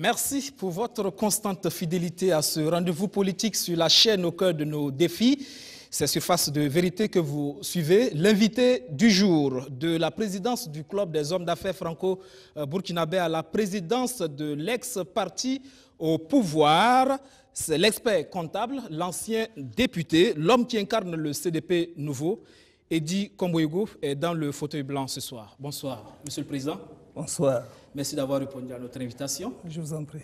Merci pour votre constante fidélité à ce rendez-vous politique sur la chaîne au cœur de nos défis. C'est sur Face de Vérité que vous suivez. L'invité du jour de la présidence du Club des hommes d'affaires franco-burkinabé à la présidence de l'ex-parti au pouvoir, c'est l'expert comptable, l'ancien député, l'homme qui incarne le CDP nouveau. Eddy Komboïgo est dans le fauteuil blanc ce soir. Bonsoir, Monsieur le Président. Bonsoir. Merci d'avoir répondu à notre invitation. Je vous en prie.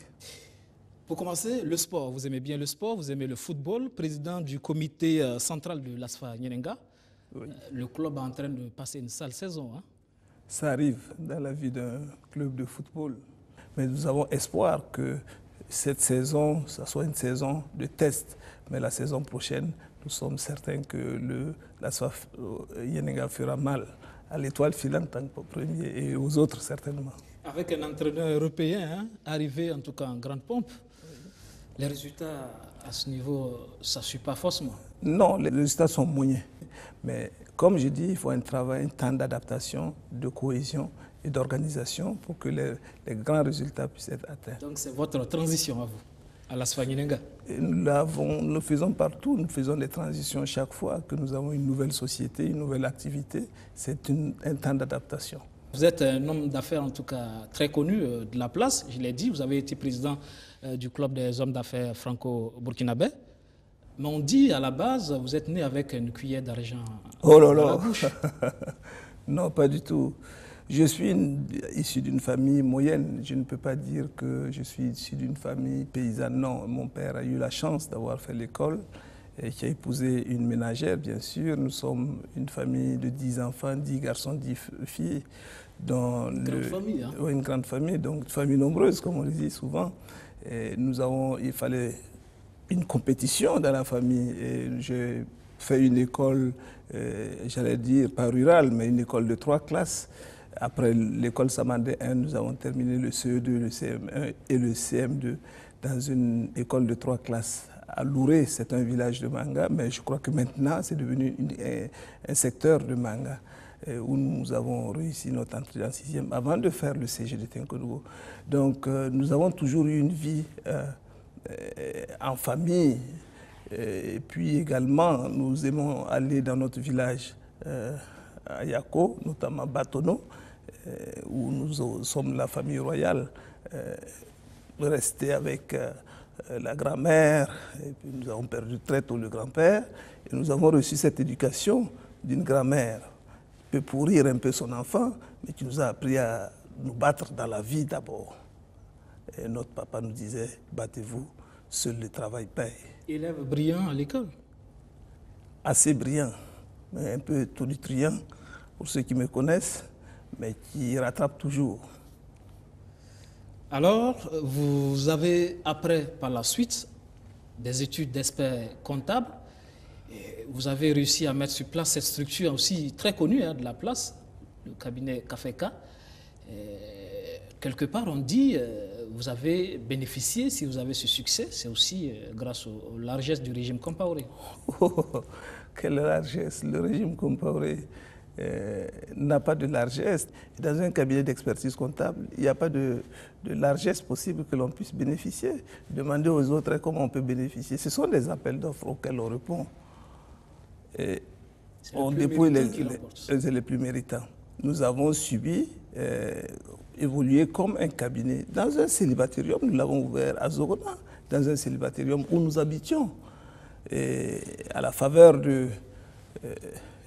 Pour commencer, le sport. Vous aimez bien le sport, vous aimez le football. Président du comité central de l'ASFA Nyenenga. Oui. Le club est en train de passer une sale saison. Hein? Ça arrive dans la vie d'un club de football. Mais nous avons espoir que cette saison, ça soit une saison de test. Mais la saison prochaine, nous sommes certains que l'ASFA Nyenenga fera mal à l'étoile filante en premier et aux autres certainement. Avec un entraîneur européen, hein, arrivé en tout cas en grande pompe, les résultats à ce niveau, ça ne suit pas forcément. Non, les résultats sont moyens. Mais comme je dis, il faut un travail, un temps d'adaptation, de cohésion et d'organisation pour que les grands résultats puissent être atteints. Donc c'est votre transition à vous, à l'ASFA Nyenenga? Nous le faisons partout, nous faisons des transitions chaque fois que nous avons une nouvelle société, une nouvelle activité. C'est un temps d'adaptation. Vous êtes un homme d'affaires en tout cas très connu de la place, je l'ai dit, vous avez été président du club des hommes d'affaires franco-burkinabé. Mais on dit à la base, vous êtes né avec une cuillère d'argent dans la bouche. Non, pas du tout. Je suis issu d'une famille moyenne. Je ne peux pas dire que je suis issu d'une famille paysanne. Non, mon père a eu la chance d'avoir fait l'école et qui a épousé une ménagère, bien sûr. Nous sommes une famille de 10 enfants, 10 garçons, 10 filles. Grande famille, hein? Oui, une grande famille, donc une famille nombreuse, comme on le dit souvent. Et il fallait une compétition dans la famille. Et j'ai fait une école, j'allais dire, pas rurale, mais une école de 3 classes. Après l'école Samandé 1, nous avons terminé le CE2, le CM1 et le CM2 dans une école de 3 classes. À Louré, c'est un village de Manga, mais je crois que maintenant, c'est devenu un secteur de Manga où nous avons réussi notre entrée en 6e avant de faire le CG de Tinkodougou. Donc, nous avons toujours eu une vie en famille. Et puis également, nous aimons aller dans notre village à Yako, notamment Batono, où nous sommes la famille royale, rester avec la grand-mère, et puis nous avons perdu très tôt le grand-père, et nous avons reçu cette éducation d'une grand-mère qui peut pourrir un peu son enfant, mais qui nous a appris à nous battre dans la vie d'abord. Et notre papa nous disait, battez-vous, seul le travail paye. Élève brillant à l'école? Assez brillant, mais un peu tonitruant pour ceux qui me connaissent, mais qui rattrape toujours. Alors, vous avez, par la suite, des études d'expert comptable. Et vous avez réussi à mettre sur place cette structure aussi très connue de la place, le cabinet Kafeka. Quelque part, on dit, vous avez bénéficié, si vous avez ce succès, c'est aussi grâce aux largesses du régime Compaoré. Oh, quelle largesse! Le régime Compaoré n'a pas de largesse. Dans un cabinet d'expertise comptable, il n'y a pas de largesse possible que l'on puisse bénéficier. Demander aux autres comment on peut bénéficier. Ce sont des appels d'offres auxquels on répond. Et on dépouille les plus méritants. Nous avons subi, évolué comme un cabinet. Dans un célibatérium, nous l'avons ouvert à Zogona, dans un célibatérium où nous habitions. Et à la faveur de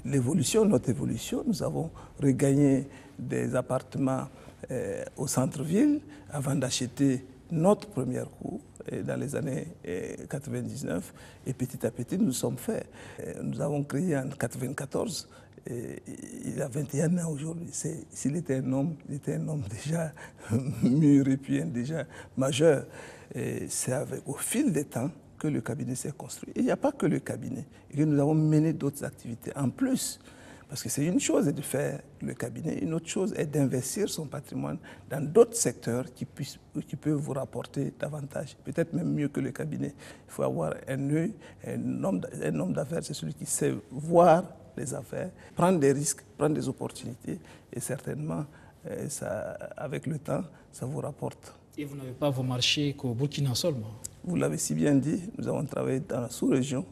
notre évolution, nous avons regagné des appartements au centre-ville avant d'acheter notre première cour dans les années 99. Et petit à petit, nous sommes faits. Nous avons créé en 94. Et il a 21 ans aujourd'hui. S'il était un homme, il était un homme déjà mûr et puis déjà majeur. Et c'est au fil des temps que le cabinet s'est construit. Et il n'y a pas que le cabinet. Et que nous avons mené d'autres activités en plus. Parce que c'est une chose de faire le cabinet, une autre chose est d'investir son patrimoine dans d'autres secteurs qui peuvent vous rapporter davantage, peut-être même mieux que le cabinet. Il faut avoir un œil, un homme d'affaires, c'est celui qui sait voir les affaires, prendre des risques, prendre des opportunités et certainement, avec le temps, ça vous rapporte. Et vous n'avez pas marché qu'au Burkina seulement? Vous l'avez si bien dit, nous avons travaillé dans la sous-région,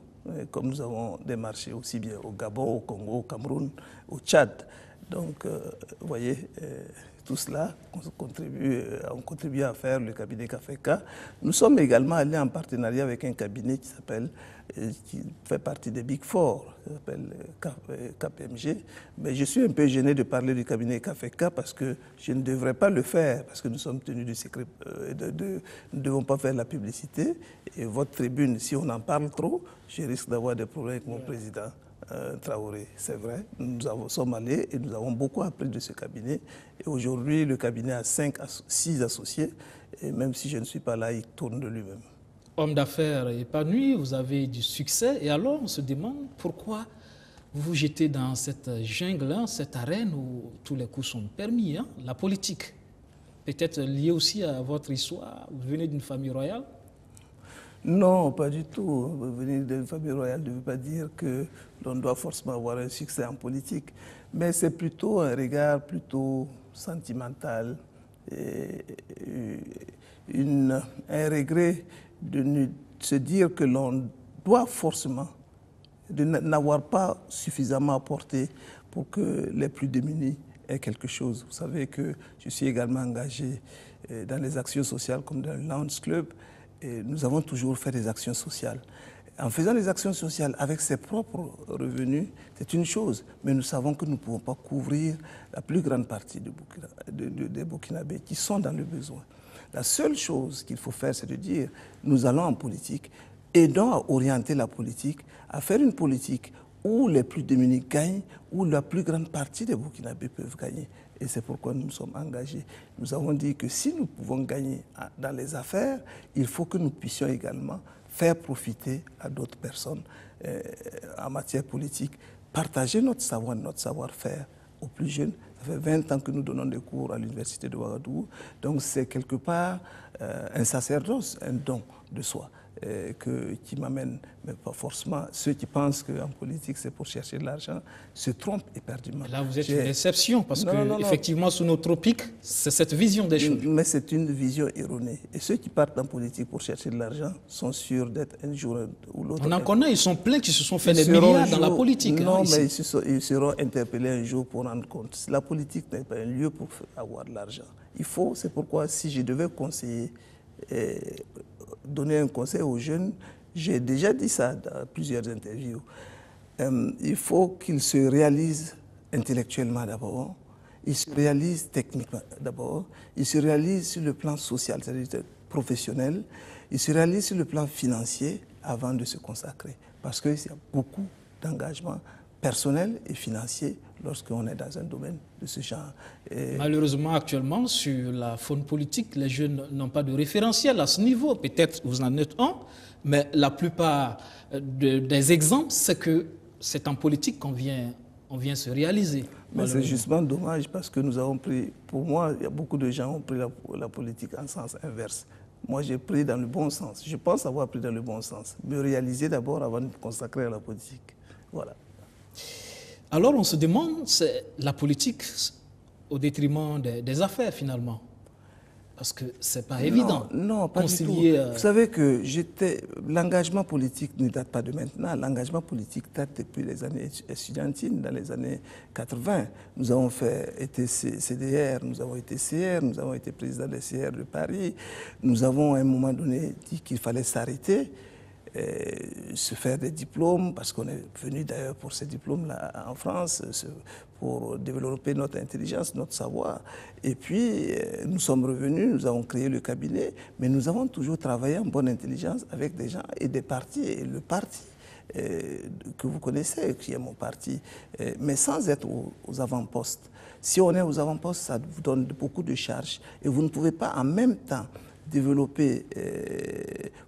comme nous avons des marchés aussi bien au Gabon, au Congo, au Cameroun, au Tchad. Donc, vous voyez, tout cela, on contribue à faire le cabinet KFK. Nous sommes également allés en partenariat avec un cabinet qui fait partie des Big Four, qui s'appelle KPMG. Mais je suis un peu gêné de parler du cabinet KFK parce que je ne devrais pas le faire, parce que nous sommes tenus du secret, nous ne devons pas faire la publicité. Et votre tribune, si on en parle trop, je risque d'avoir des problèmes avec mon président. Traoré, c'est vrai, sommes allés et nous avons beaucoup appris de ce cabinet. Et aujourd'hui, le cabinet a 5 à 6 associés, et même si je ne suis pas là, il tourne de lui-même. Homme d'affaires épanoui, vous avez du succès, et alors on se demande pourquoi vous vous jetez dans cette jungle, cette arène où tous les coups sont permis, la politique. Peut-être lié aussi à votre histoire, vous venez d'une famille royale? Non, pas du tout. Venir d'une famille royale ne veut pas dire que l'on doit forcément avoir un succès en politique. Mais c'est plutôt un regard plutôt sentimental, et un regret de se dire que l'on doit forcément n'avoir pas suffisamment apporté pour que les plus démunis aient quelque chose. Vous savez que je suis également engagé dans les actions sociales comme dans le Lions Club. Et nous avons toujours fait des actions sociales. En faisant des actions sociales avec ses propres revenus, c'est une chose, mais nous savons que nous ne pouvons pas couvrir la plus grande partie des Burkinabés qui sont dans le besoin. La seule chose qu'il faut faire, c'est de dire, nous allons en politique, aidons à orienter la politique, à faire une politique où les plus démunis gagnent, où la plus grande partie des Burkinabés peuvent gagner. Et c'est pourquoi nous nous sommes engagés. Nous avons dit que si nous pouvons gagner dans les affaires, il faut que nous puissions également faire profiter à d'autres personnes en matière politique, partager notre savoir, notre savoir-faire aux plus jeunes. Ça fait 20 ans que nous donnons des cours à l'université de Ouagadougou. Donc c'est quelque part un sacerdoce, un don de soi. Qui m'amène, mais pas forcément, ceux qui pensent qu'en politique c'est pour chercher de l'argent se trompent éperdument. Là vous êtes une exception parce que effectivement sous nos tropiques c'est cette vision des choses. Mais c'est une vision erronée. Et ceux qui partent en politique pour chercher de l'argent sont sûrs d'être un jour ou l'autre. On en connaît, ils sont pleins qui se sont fait des milliards dans la politique. Non, mais ils seront interpellés un jour pour rendre compte. La politique n'est pas un lieu pour avoir de l'argent. C'est pourquoi si je devais conseiller donner un conseil aux jeunes, j'ai déjà dit ça dans plusieurs interviews, il faut qu'ils se réalisent intellectuellement d'abord, ils se réalisent techniquement d'abord, ils se réalisent sur le plan social, c'est-à-dire professionnel, ils se réalisent sur le plan financier avant de se consacrer. Parce qu'il y a beaucoup d'engagement personnel et financier lorsqu'on est dans un domaine de ce genre. Malheureusement, actuellement, sur la faune politique, les jeunes n'ont pas de référentiel à ce niveau. Peut-être vous en êtes un, mais la plupart des exemples, c'est que c'est en politique qu'on vient se réaliser. Mais c'est justement dommage parce que nous avons pris, pour moi, il y a beaucoup de gens qui ont pris la politique en sens inverse. Moi, j'ai pris dans le bon sens. Je pense avoir pris dans le bon sens. Me réaliser d'abord avant de me consacrer à la politique. Voilà. Alors on se demande, c'est la politique au détriment des affaires finalement. Parce que ce n'est pas évident. Non, pas du tout. Vous savez que l'engagement politique ne date pas de maintenant. L'engagement politique date depuis les années estudiantines, dans les années 80. Nous avons été CDR, nous avons été CR, nous avons été président des CR de Paris. Nous avons à un moment donné dit qu'il fallait s'arrêter, se faire des diplômes, parce qu'on est venu d'ailleurs pour ces diplômes-là en France, pour développer notre intelligence, notre savoir. Et puis, nous sommes revenus, nous avons créé le cabinet, mais nous avons toujours travaillé en bonne intelligence avec des gens et des partis. Et le parti que vous connaissez, qui est mon parti, mais sans être aux avant-postes. Si on est aux avant-postes, ça vous donne beaucoup de charges et vous ne pouvez pas en même temps développer,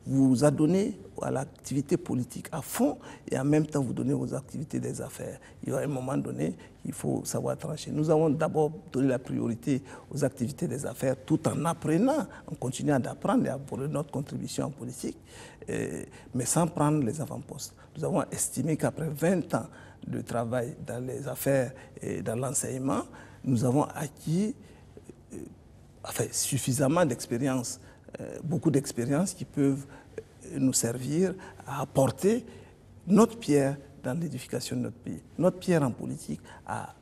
vous adonner à l'activité politique à fond et en même temps vous donner aux activités des affaires. Il y a un moment donné, il faut savoir trancher. Nous avons d'abord donné la priorité aux activités des affaires tout en apprenant, en continuant d'apprendre et à apporter notre contribution en politique, mais sans prendre les avant-postes. Nous avons estimé qu'après 20 ans de travail dans les affaires et dans l'enseignement, nous avons acquis enfin, suffisamment d'expérience, beaucoup d'expérience qui peuvent nous servir à apporter notre pierre dans l'édification de notre pays, notre pierre en politique, à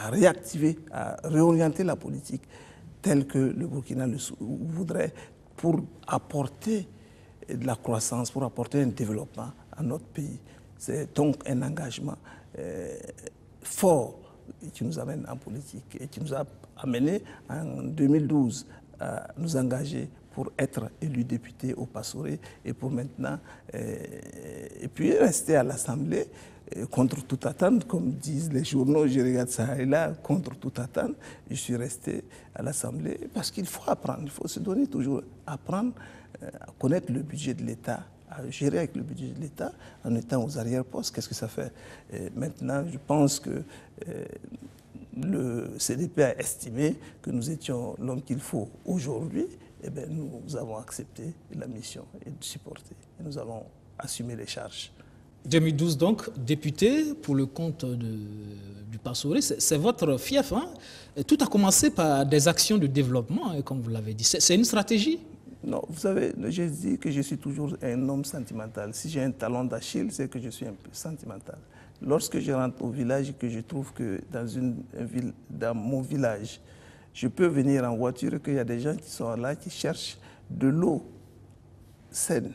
réactiver, à réorienter la politique telle que le Burkina le voudrait pour apporter de la croissance, pour apporter un développement à notre pays. C'est donc un engagement fort qui nous amène en politique et qui nous a amené en 2012 à nous engager pour être élu député au Passoré et pour maintenant, et puis rester à l'Assemblée contre toute attente, comme disent les journaux, je regarde ça et là, contre toute attente, je suis resté à l'Assemblée parce qu'il faut apprendre, il faut se donner toujours, apprendre à connaître le budget de l'État, à gérer avec le budget de l'État en étant aux arrière-postes. Qu'est-ce que ça fait? Maintenant, je pense que le CDP a estimé que nous étions l'homme qu'il faut aujourd'hui. Eh bien, nous avons accepté la mission et de supporter. Et nous allons assumer les charges. 2012 donc, député pour le compte du Passoré, c'est votre fief. Hein? Tout a commencé par des actions de développement, comme vous l'avez dit. C'est une stratégie? Non, vous savez, je dis que je suis toujours un homme sentimental. Si j'ai un talon d'Achille, c'est que je suis un peu sentimental. Lorsque je rentre au village et que je trouve que dans mon village, je peux venir en voiture et qu'il y a des gens qui sont là, qui cherchent de l'eau saine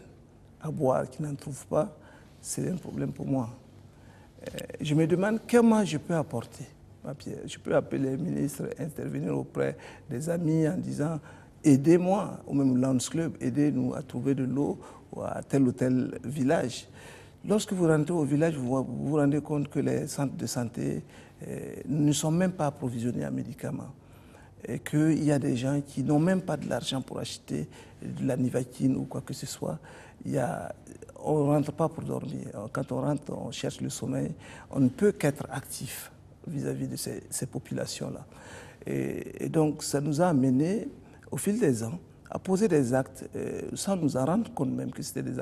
à boire, qui n'en trouvent pas, c'est un problème pour moi. Je me demande comment je peux apporter ma pierre. Je peux appeler les ministres, intervenir auprès des amis en disant « aidez-moi » ou même Lions Club, aidez-nous à trouver de l'eau à tel ou tel village. Lorsque vous rentrez au village, vous vous rendez compte que les centres de santé ne sont même pas approvisionnés en médicaments. Et qu'il y a des gens qui n'ont même pas de l'argent pour acheter de la nivaquine ou quoi que ce soit. On ne rentre pas pour dormir. Quand on rentre, on cherche le sommeil. On ne peut qu'être actif vis-à-vis de ces populations-là. Et donc, ça nous a amené, au fil des ans, à poser des actes sans nous en rendre compte même que c'était des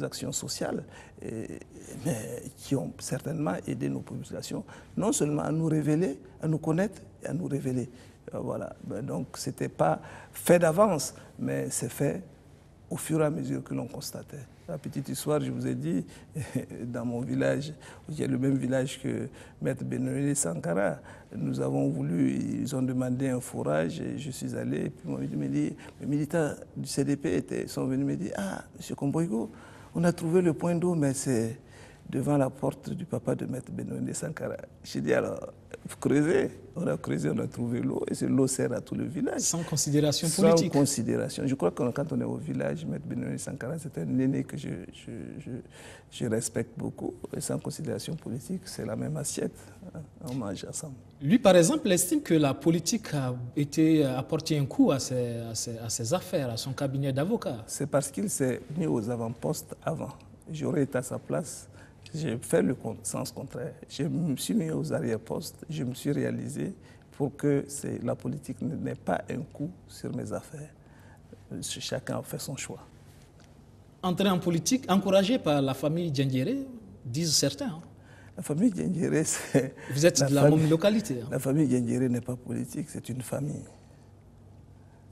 actions sociales, mais qui ont certainement aidé nos populations, non seulement à nous révéler, à nous connaître et à nous révéler. Voilà. Donc, ce n'était pas fait d'avance, mais c'est fait au fur et à mesure que l'on constatait. La petite histoire, je vous ai dit, dans mon village, qui est le même village que Maître Benoît Sankara, nous avons voulu, ils ont demandé un forage, et je suis allé, et puis les militants du CDP sont venus me dire « Ah, M. Komboigo, on a trouvé le point d'eau, mais c'est devant la porte du papa de Maître Benoît Sankara. » J'ai dit « Alors, creusez. » On a creusé, on a trouvé l'eau, et l'eau sert à tout le village. Sans considération politique. Sans considération. Je crois que quand on est au village, Maître Benoît Sankara, c'est un aîné que je respecte beaucoup. Et sans considération politique, c'est la même assiette. On mange ensemble. Lui, par exemple, estime que la politique a apporté un coup à ses affaires, à son cabinet d'avocat. C'est parce qu'il s'est mis aux avant-postes avant. J'aurais été à sa place. J'ai fait le sens contraire. Je me suis mis aux arrière-postes, je me suis réalisé pour que la politique n'ait pas un coup sur mes affaires. Chacun a fait son choix. Entrer en politique, encouragé par la famille Diendéré, disent certains. Hein. La famille Diendéré, c'est... Vous êtes de la même localité. Hein. La famille Diendéré n'est pas politique, c'est une famille.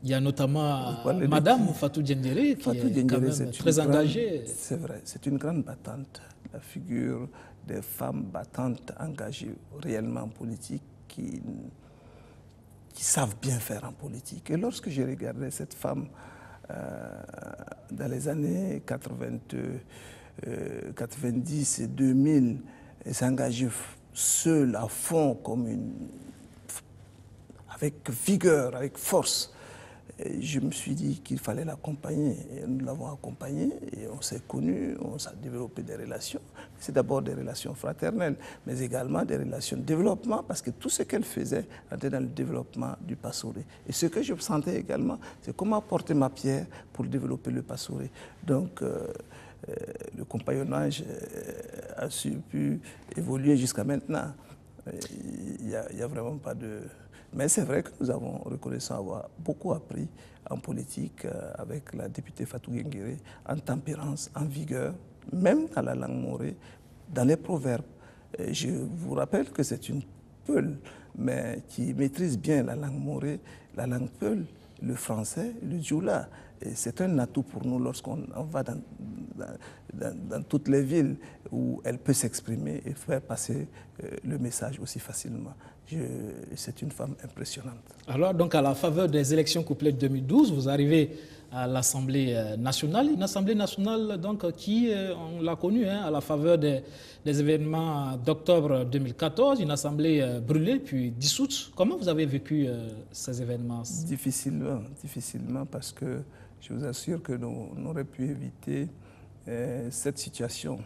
Il y a notamment Madame Fatou Diendéré qui est quand même très engagée. C'est vrai, c'est une grande battante. La figure des femmes battantes engagées réellement en politique qui savent bien faire en politique. Et lorsque j'ai regardé cette femme dans les années 90 et 2000, elle s'engageait seule à fond, avec vigueur, avec force. Et je me suis dit qu'il fallait l'accompagner. Et nous l'avons accompagnée et on s'est connus, on s'est développé des relations. C'est d'abord des relations fraternelles, mais également des relations de développement, parce que tout ce qu'elle faisait était dans le développement du Passoré. Et ce que je sentais également, c'est comment apporter ma pierre pour développer le Passoré. Donc, le compagnonnage a pu évoluer jusqu'à maintenant. Il n'y a vraiment pas de... Mais c'est vrai que nous avons, reconnaissant avoir beaucoup appris en politique avec la députée Fatou Diendéré, en tempérance, en vigueur, même dans la langue morée, dans les proverbes. Et je vous rappelle que c'est une peule mais qui maîtrisent bien la langue morée, la langue peul, le français, le djoula. Et c'est un atout pour nous lorsqu'on va dans toutes les villes où elle peut s'exprimer et faire passer le message aussi facilement. C'est une femme impressionnante. Alors, donc, à la faveur des élections couplées de 2012, vous arrivez à l'Assemblée nationale. Une Assemblée nationale donc, qui, on l'a connue, hein, à la faveur des événements d'octobre 2014, une Assemblée brûlée puis dissoute. Comment vous avez vécu ces événements? Difficilement, parce que je vous assure que on aurait pu éviter cette situation.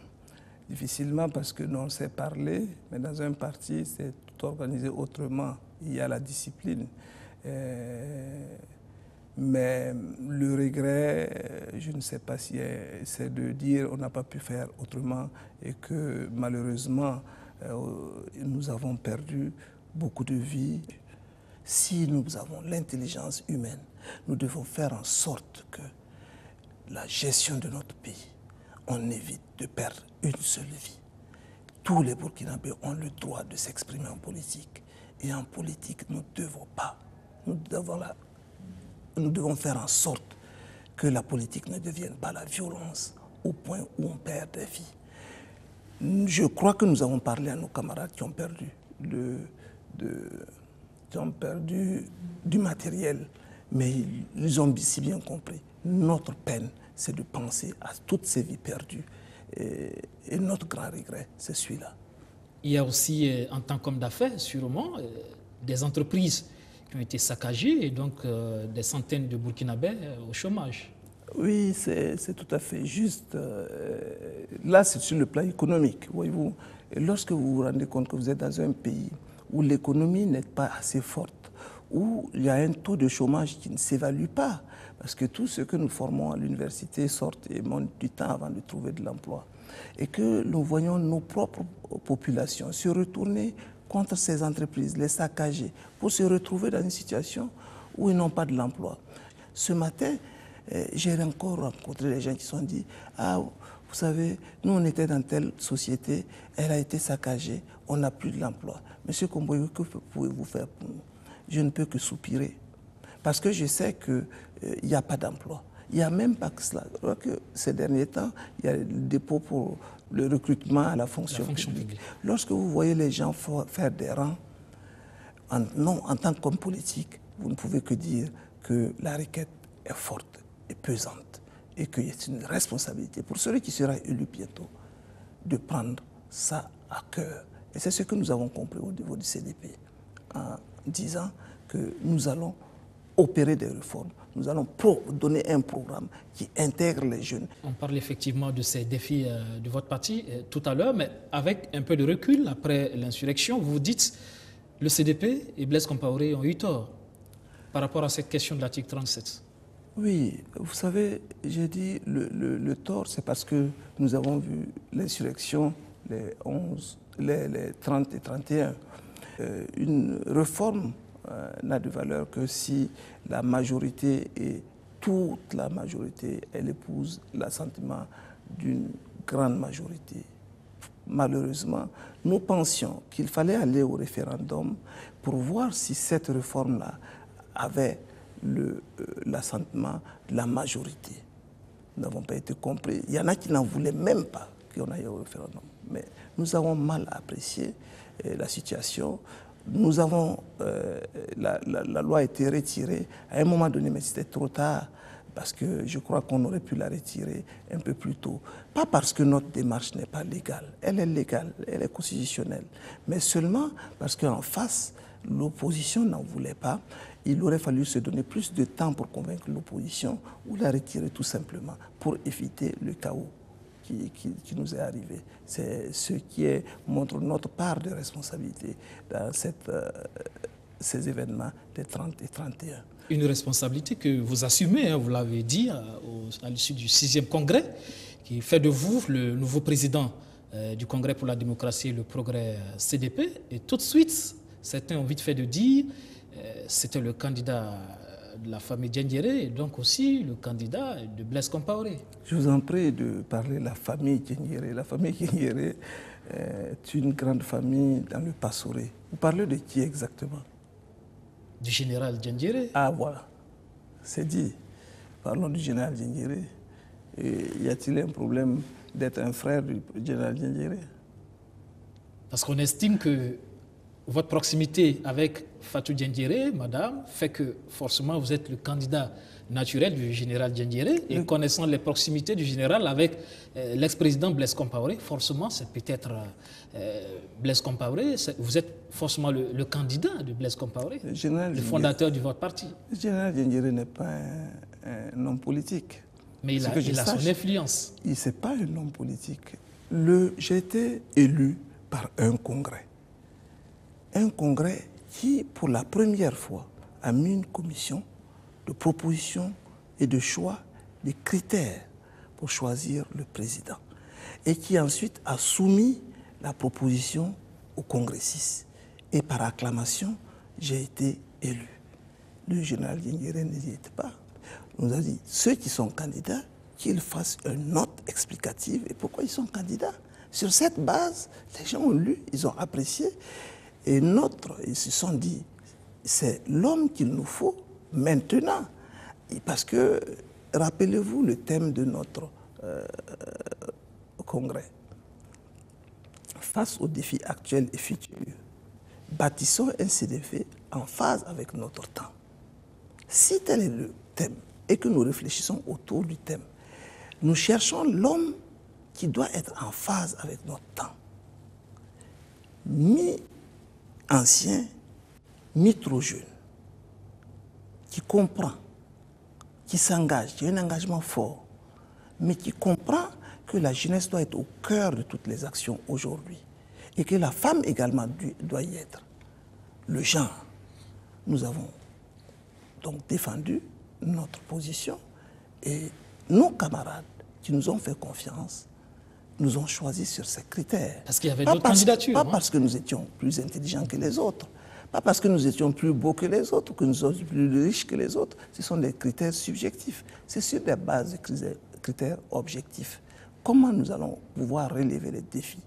Difficilement parce que l'on sait parler, mais dans un parti, c'est tout organisé autrement. Il y a la discipline. Mais le regret, je ne sais pas si c'est de dire on n'a pas pu faire autrement et que malheureusement, nous avons perdu beaucoup de vies. Si nous avons l'intelligence humaine, nous devons faire en sorte que la gestion de notre pays, on évite de perdre une seule vie. Tous les Burkinabés ont le droit de s'exprimer en politique. Et en politique, nous devons faire en sorte que la politique ne devienne pas la violence au point où on perd des vies. Je crois que nous avons parlé à nos camarades qui ont perdu du matériel, mais ils ont si bien compris. Notre peine, c'est de penser à toutes ces vies perdues. Et notre grand regret, c'est celui-là. Il y a aussi, en tant qu'homme d'affaires, sûrement, des entreprises qui ont été saccagées et donc des centaines de Burkinabés au chômage. Oui, c'est tout à fait juste. Là, c'est sur le plan économique, voyez-vous. Et lorsque vous vous rendez compte que vous êtes dans un pays où l'économie n'est pas assez forte, où il y a un taux de chômage qui ne s'évalue pas, parce que tous ceux que nous formons à l'université sortent et montent du temps avant de trouver de l'emploi. Et que nous voyons nos propres populations se retourner contre ces entreprises, les saccager, pour se retrouver dans une situation où ils n'ont pas de l'emploi. Ce matin, j'ai encore rencontré des gens qui se sont dit « Ah, vous savez, nous on était dans telle société, elle a été saccagée, on n'a plus de l'emploi. Monsieur Komboyo, que pouvez-vous faire pour nous ?» Je ne peux que soupirer. Parce que je sais qu'il n'y a pas d'emploi. Il n'y a même pas que cela. Je crois que ces derniers temps, il y a le dépôt pour le recrutement à la fonction publique. Lorsque vous voyez les gens faire des rangs, en tant qu'homme politique, vous ne pouvez que dire que la requête est forte et pesante et qu'il y a une responsabilité pour celui qui sera élu bientôt de prendre ça à cœur. Et c'est ce que nous avons compris au niveau du CDP en disant que nous allons opérer des réformes. Nous allons donner un programme qui intègre les jeunes. On parle effectivement de ces défis de votre parti tout à l'heure, mais avec un peu de recul, après l'insurrection, vous dites le CDP et Blaise Compaoré ont eu tort par rapport à cette question de l'article 37. Oui, vous savez, j'ai dit le tort, c'est parce que nous avons vu l'insurrection, les 30 et 31. Une réforme n'a de valeur que si la majorité et toute la majorité, elle épouse l'assentiment d'une grande majorité. Malheureusement, nous pensions qu'il fallait aller au référendum pour voir si cette réforme-là avait l'assentiment de la majorité. Nous n'avons pas été compris. Il y en a qui n'en voulaient même pas qu'on aille au référendum. Mais nous avons mal apprécié la situation. Nous avons, la loi a été retirée à un moment donné, mais c'était trop tard, parce que je crois qu'on aurait pu la retirer un peu plus tôt. Pas parce que notre démarche n'est pas légale, elle est légale, elle est constitutionnelle, mais seulement parce qu'en face, l'opposition n'en voulait pas. Il aurait fallu se donner plus de temps pour convaincre l'opposition ou la retirer tout simplement pour éviter le chaos qui nous est arrivé. C'est ce qui montre notre part de responsabilité dans ces événements des 30 et 31. Une responsabilité que vous assumez, hein, vous l'avez dit, à l'issue du 6e congrès, qui fait de vous le nouveau président du Congrès pour la démocratie et le progrès CDP. Et tout de suite, certains ont vite fait de dire c'était le candidat de la famille Diendéré, et donc aussi le candidat de Blaise Compaoré. Je vous en prie de parler de la famille Diendéré. La famille Diendéré est une grande famille dans le Passoré. Vous parlez de qui exactement? Du général Diendéré. Ah voilà, c'est dit. Parlons du général Diendéré. Y a-t-il un problème d'être un frère du général Diendéré? Parce qu'on estime que votre proximité avec Fatou Diendéré, madame, fait que forcément vous êtes le candidat naturel du général Diendéré. Et connaissant les proximités du général avec l'ex-président Blaise Compaoré, forcément c'est peut-être Blaise Compaoré, vous êtes forcément le candidat de Blaise Compaoré, le fondateur de votre parti. Le général Diendéré n'est pas un homme politique. Mais il a son influence. Il n'est pas un homme politique. J'ai été élu par un congrès. Un congrès qui, pour la première fois, a mis une commission de proposition et de choix des critères pour choisir le président. Et qui ensuite a soumis la proposition aux congressistes. Et par acclamation, j'ai été élu. Le général Diendéré n'y était pas. On nous a dit, ceux qui sont candidats, qu'ils fassent une note explicative et pourquoi ils sont candidats. Sur cette base, les gens ont lu, ils ont apprécié. Et ils se sont dit, c'est l'homme qu'il nous faut maintenant. Parce que, rappelez-vous le thème de notre congrès. Face aux défis actuels et futurs, bâtissons un CDP en phase avec notre temps. Si tel est le thème et que nous réfléchissons autour du thème, nous cherchons l'homme qui doit être en phase avec notre temps. Mi-ancien, mi-trop jeune, qui comprend, qui s'engage, qui a un engagement fort, mais qui comprend que la jeunesse doit être au cœur de toutes les actions aujourd'hui et que la femme également doit y être. Le genre, nous avons donc défendu notre position et nos camarades qui nous ont fait confiance nous ont choisi sur ces critères. Parce qu'il y avait d'autres candidatures. Pas parce que nous étions plus intelligents que les autres, pas parce que nous étions plus beaux que les autres, que nous sommes plus riches que les autres. Ce sont des critères subjectifs. C'est sur des bases de critères objectifs. Comment nous allons pouvoir relever les défis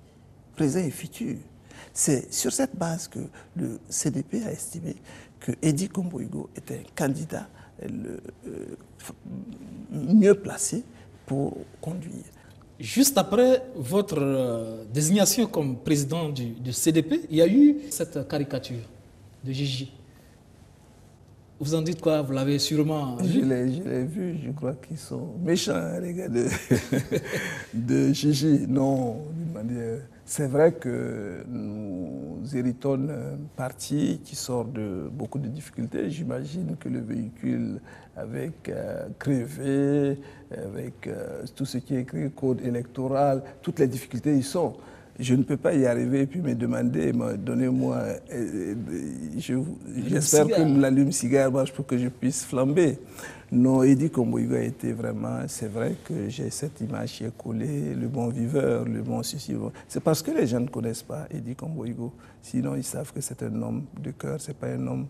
présents et futurs? C'est sur cette base que le CDP a estimé que Eddy Kombo-Igbo était un candidat mieux placé pour conduire. Juste après votre désignation comme président du CDP, il y a eu cette caricature de Gigi. Vous en dites quoi? Vous l'avez sûrement vu? Je l'ai vu, je crois qu'ils sont méchants, les gars de Gigi. Non, d'une manière... C'est vrai que nous héritons d'un parti qui sort de beaucoup de difficultés. J'imagine que le véhicule avec crevé, avec tout ce qui est écrit, code électoral, toutes les difficultés y sont. Je ne peux pas y arriver et puis me demander, donnez-moi, j'espère que l'allume-cigare marche pour que je puisse flamber. Non, Eddy Kombo-Igbo a été vraiment, c'est vrai que j'ai cette image qui est collée, le bon viveur, le bon ceci. C'est parce que les gens ne connaissent pas Eddy Kombo-Igbo. Sinon, ils savent que c'est un homme de cœur, c'est pas un homme...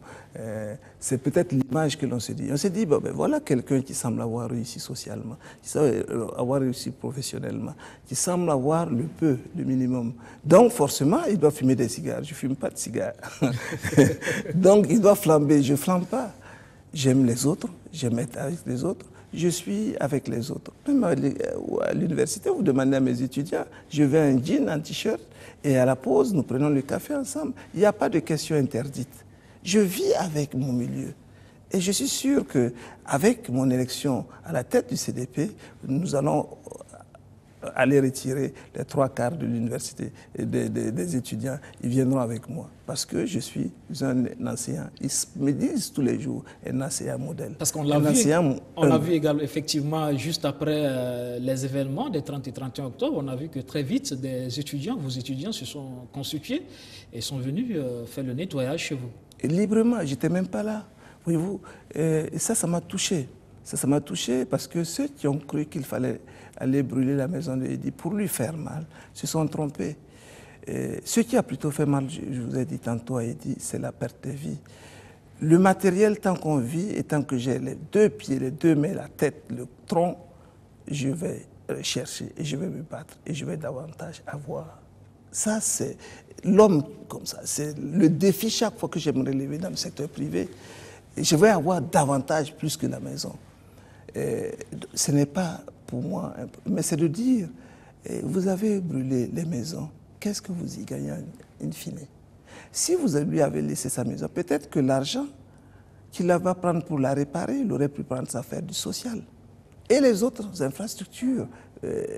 c'est peut-être l'image que l'on se dit. On se dit, ben voilà quelqu'un qui semble avoir réussi socialement, qui semble avoir réussi professionnellement, qui semble avoir le peu, le minimum. Donc, forcément, il doit fumer des cigares. Je ne fume pas de cigares. Donc, il doit flamber. Je ne flambe pas. J'aime les autres, j'aime être avec les autres, je suis avec les autres. Même à l'université, vous demandez à mes étudiants, je veux un jean, un t-shirt, et à la pause, nous prenons le café ensemble. Il n'y a pas de questions interdites. Je vis avec mon milieu. Et je suis sûr qu'avec mon élection à la tête du CDP, nous allons aller retirer les 3/4 de l'université et des étudiants. Ils viendront avec moi parce que je suis un enseignant. Ils me disent tous les jours un enseignant modèle. Parce qu'on l'a vu également, effectivement, juste après les événements des 30 et 31 octobre, on a vu que très vite, vos étudiants se sont constitués et sont venus faire le nettoyage chez vous. Et librement, je n'étais même pas là. Voyez-vous, et ça m'a touché. Ça m'a touché parce que ceux qui ont cru qu'il fallait aller brûler la maison de Eddy pour lui faire mal se sont trompés. Et ce qui a plutôt fait mal, je vous ai dit tantôt à Eddy, c'est la perte de vie. Le matériel, tant qu'on vit et tant que j'ai les deux pieds, les deux mains, la tête, le tronc, je vais chercher et je vais me battre et je vais davantage avoir. Ça, c'est l'homme comme ça. C'est le défi chaque fois que je vais me relever dans le secteur privé. Je vais avoir davantage plus que la maison. Ce n'est pas pour moi, mais c'est de dire, vous avez brûlé les maisons, qu'est-ce que vous y gagnez in fine? Si vous lui avez laissé sa maison, peut-être que l'argent qu'il va prendre pour la réparer, il aurait pu prendre ça, faire du social. Et les autres infrastructures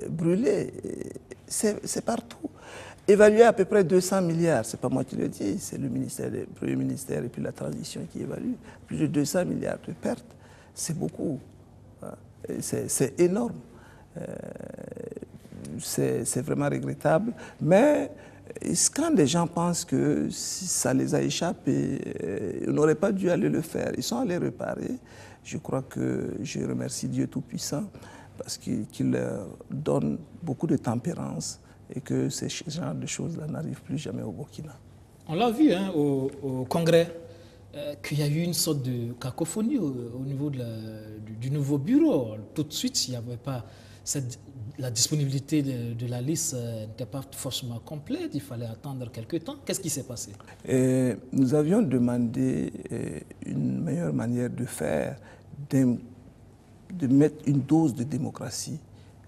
brûlées, c'est partout. Évalué à peu près 200 milliards, c'est pas moi qui le dis, c'est le Premier ministère et puis la transition qui évalue. Plus de 200 milliards de pertes, c'est beaucoup. C'est énorme. C'est vraiment regrettable. Mais quand les gens pensent que si ça les a échappés, ils n'auraient pas dû aller le faire. Ils sont allés réparer. Je crois que je remercie Dieu Tout-Puissant parce qu'il leur donne beaucoup de tempérance et que ce genre de choses-là n'arrivent plus jamais au Burkina. On l'a vu hein, au Congrès, qu'il y a eu une sorte de cacophonie au niveau du nouveau bureau. Tout de suite, il n'y avait pas la disponibilité de la liste n'était pas forcément complète, il fallait attendre quelques temps. Qu'est-ce qui s'est passé? Nous avions demandé une meilleure manière de faire, de mettre une dose de démocratie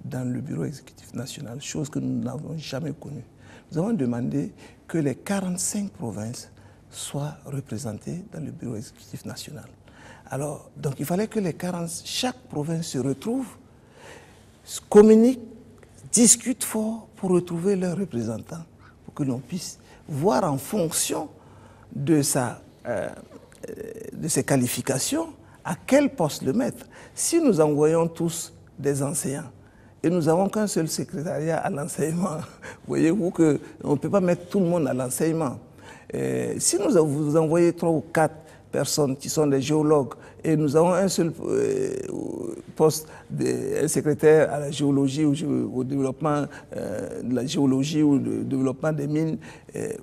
dans le bureau exécutif national, chose que nous n'avons jamais connue. Nous avons demandé que les 45 provinces soient représentées dans le bureau exécutif national. Alors, donc il fallait que chaque province se retrouve, communique, discute fort pour retrouver leurs représentants, pour que l'on puisse voir en fonction de ses qualifications à quel poste le mettre. Si nous envoyons tous des enseignants, et nous n'avons qu'un seul secrétariat à l'enseignement. Voyez-vous qu'on ne peut pas mettre tout le monde à l'enseignement. Si vous envoyez 3 ou 4 personnes qui sont des géologues et nous avons un seul poste, un secrétaire à la géologie ou au développement de la géologie ou le développement des mines,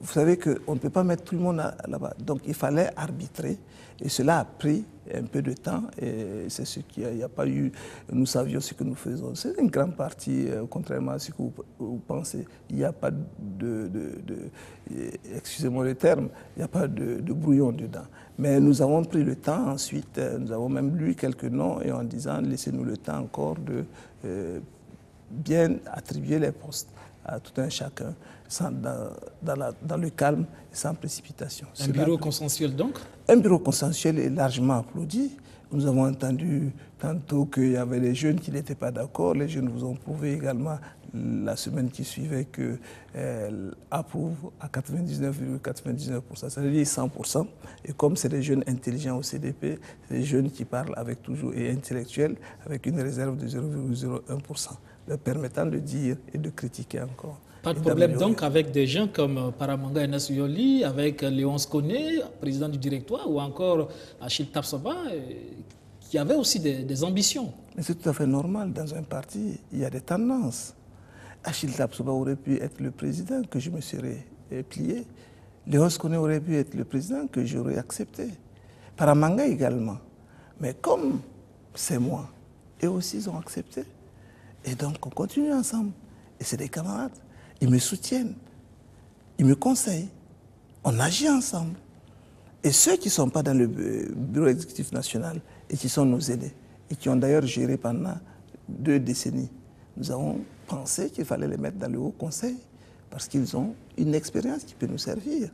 vous savez qu'on ne peut pas mettre tout le monde là-bas. Donc il fallait arbitrer et cela a pris un peu de temps et c'est ce qu'il n'y a pas eu. Nous savions ce que nous faisons. C'est une grande partie, contrairement à ce que vous pensez. Il n'y a pas excusez-moi le terme, il n'y a pas de brouillon dedans. Mais nous avons pris le temps ensuite, nous avons même lu quelques noms et en disant laissez-nous le temps encore de bien attribuer les postes à tout un chacun dans le calme et sans précipitation. Un bureau consensuel donc? Un bureau consensuel est largement applaudi. Nous avons entendu tantôt qu'il y avait des jeunes qui n'étaient pas d'accord. Les jeunes vous ont prouvé également la semaine qui suivait qu'elle approuve à 99,99%, ça veut dire 100%. Et comme c'est des jeunes intelligents au CDP, c'est des jeunes qui parlent avec toujours et intellectuels avec une réserve de 0,01%, leur permettant de dire et de critiquer encore. Pas de problème donc avec des gens comme Paramanga Enes Yoli, avec Léonce Koné, président du directoire, ou encore Achille Tapsoba, qui avaient aussi des ambitions. Mais c'est tout à fait normal. Dans un parti, il y a des tendances. Achille Tapsoba aurait pu être le président que je me serais plié. Léonce Koné aurait pu être le président que j'aurais accepté. Paramanga également. Mais comme c'est moi, eux aussi ils ont accepté. Et donc on continue ensemble. Et c'est des camarades. Ils me soutiennent, ils me conseillent, on agit ensemble. Et ceux qui ne sont pas dans le bureau exécutif national et qui sont nos aînés, et qui ont d'ailleurs géré pendant 2 décennies, nous avons pensé qu'il fallait les mettre dans le haut conseil parce qu'ils ont une expérience qui peut nous servir.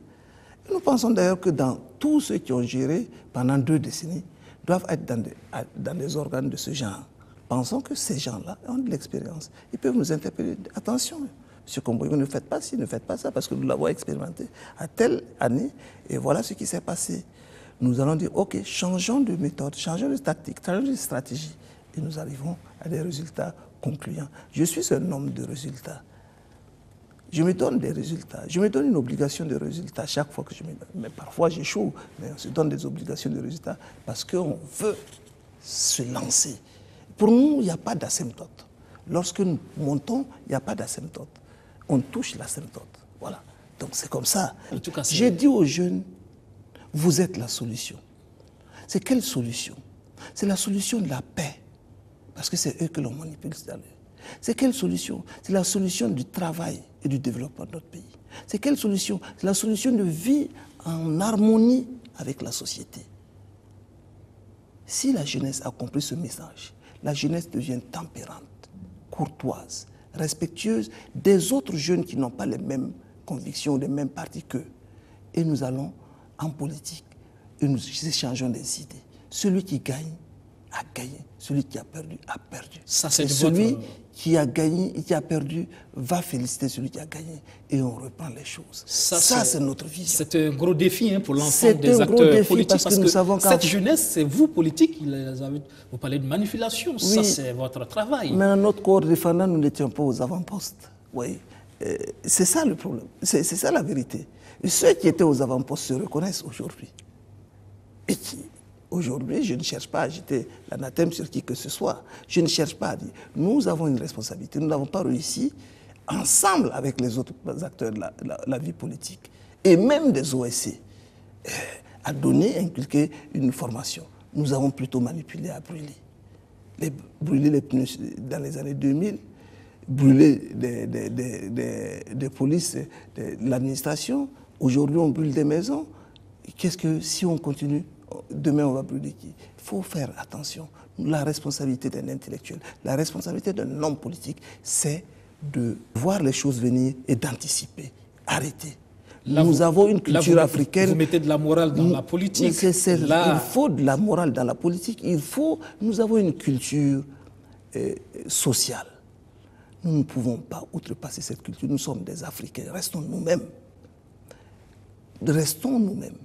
Et nous pensons d'ailleurs que dans tous ceux qui ont géré pendant 2 décennies doivent être dans des organes de ce genre. Pensons que ces gens-là ont de l'expérience. Ils peuvent nous interpeller. Attention, M. Komboyo, ne faites pas ci, ne faites pas ça, parce que nous l'avons expérimenté à telle année, et voilà ce qui s'est passé. Nous allons dire, ok, changeons de méthode, changeons de tactique, changeons de stratégie, et nous arrivons à des résultats concluants. Je suis un homme de résultats. Je me donne des résultats. Je me donne une obligation de résultats chaque fois que je me donne. Mais parfois j'échoue, mais on se donne des obligations de résultats parce qu'on veut se lancer. Pour nous, il n'y a pas d'asymptote. Lorsque nous montons, il n'y a pas d'asymptote. On touche l'asymptote. Voilà. Donc c'est comme ça. J'ai dit aux jeunes, vous êtes la solution. C'est quelle solution? C'est la solution de la paix, parce que c'est eux que l'on manipule. C'est quelle solution? C'est la solution du travail et du développement de notre pays. C'est quelle solution? C'est la solution de vie en harmonie avec la société. Si la jeunesse a compris ce message, la jeunesse devient tempérante, courtoise, respectueuse des autres jeunes qui n'ont pas les mêmes convictions, les mêmes partis qu'eux. Et nous allons en politique et nous échangeons des idées. Celui qui gagne a gagné. Celui qui a perdu a perdu. Ça, c'est celui qui a gagné et qui a perdu va féliciter celui qui a gagné. Et on reprend les choses. Ça c'est notre vision. C'est un gros défi pour l'ensemble des acteurs politiques. Parce que nous savons cette jeunesse, c'est vous, politiques, vous parlez de manipulation. Oui. Ça, c'est votre travail. Mais dans notre corps défendant, nous n'étions pas aux avant-postes. Oui. C'est ça le problème. C'est ça la vérité. Et ceux qui étaient aux avant-postes se reconnaissent aujourd'hui. Et qui... Aujourd'hui, je ne cherche pas à jeter l'anathème sur qui que ce soit. Je ne cherche pas à dire. Nous avons une responsabilité. Nous n'avons pas réussi, ensemble avec les autres acteurs de la vie politique, et même des OSC, à donner, inculquer une formation. Nous avons plutôt manipulé à brûler. Brûler les pneus dans les années 2000, brûler des polices, de l'administration. Aujourd'hui, on brûle des maisons. Qu'est-ce que, si on continue, demain, on va brûler qui? Il faut faire attention. La responsabilité d'un intellectuel, la responsabilité d'un homme politique, c'est de voir les choses venir et d'anticiper. Arrêter. Nous avons une culture africaine. Vous mettez de la morale dans la politique. Il faut de la morale dans la politique. Nous avons une culture sociale. Nous ne pouvons pas outrepasser cette culture. Nous sommes des Africains. Restons nous-mêmes. Restons nous-mêmes.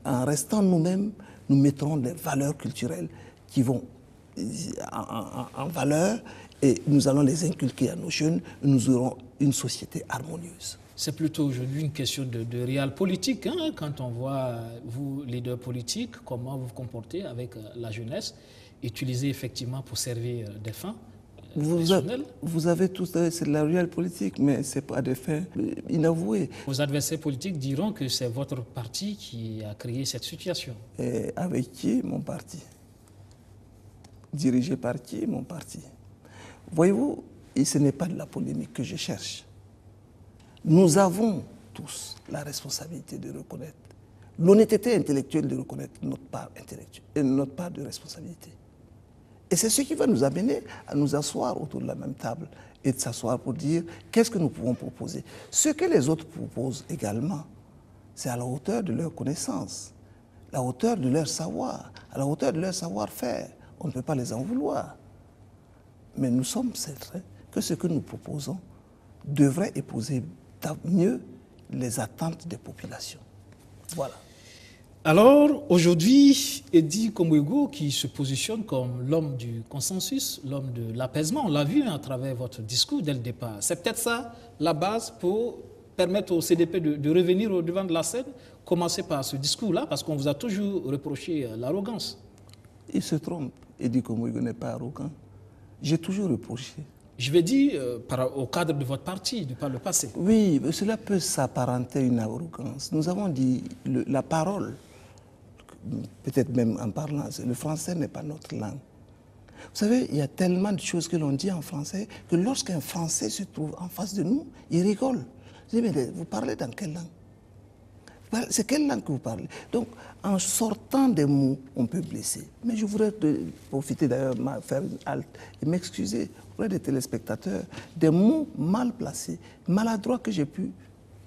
En restant nous-mêmes, nous mettrons des valeurs culturelles qui vont en valeur et nous allons les inculquer à nos jeunes. Nous aurons une société harmonieuse. C'est plutôt aujourd'hui une question de réel politique. Quand on voit, vous, leaders politiques, comment vous vous comportez avec la jeunesse, utilisée effectivement pour servir des fins. Vous avez tout ça, c'est de la réelle politique, mais ce n'est pas des faits inavoués. Vos adversaires politiques diront que c'est votre parti qui a créé cette situation. Et avec qui? Mon parti. Dirigé par qui? Mon parti. Voyez-vous, et ce n'est pas de la polémique que je cherche. Nous avons tous la responsabilité de reconnaître, l'honnêteté intellectuelle de reconnaître notre part intellectuelle et notre part de responsabilité. Et c'est ce qui va nous amener à nous asseoir autour de la même table et de s'asseoir pour dire qu'est-ce que nous pouvons proposer. Ce que les autres proposent également, c'est à la hauteur de leur connaissance, à la hauteur de leur savoir, à la hauteur de leur savoir-faire. On ne peut pas les en vouloir. Mais nous sommes certains que ce que nous proposons devrait épouser mieux les attentes des populations. Voilà. Alors, aujourd'hui, Eddy Komwego, qui se positionne comme l'homme du consensus, l'homme de l'apaisement, on l'a vu à travers votre discours dès le départ. C'est peut-être ça la base pour permettre au CDP de revenir au devant de la scène, commencer par ce discours-là, parce qu'on vous a toujours reproché l'arrogance. Il se trompe. Eddy Komwego n'est pas arrogant. J'ai toujours reproché. Je vais dire au cadre de votre parti, de par le passé. Oui, cela peut s'apparenter à une arrogance. Nous avons dit la parole. Peut-être même en parlant, le français n'est pas notre langue. Vous savez, il y a tellement de choses que l'on dit en français que lorsqu'un Français se trouve en face de nous, il rigole. Je dis, mais vous parlez dans quelle langue? C'est quelle langue que vous parlez? Donc, en sortant des mots, on peut blesser. Mais je voudrais profiter d'ailleurs, faire une halte et m'excuser auprès des téléspectateurs des mots mal placés, maladroits que j'ai pu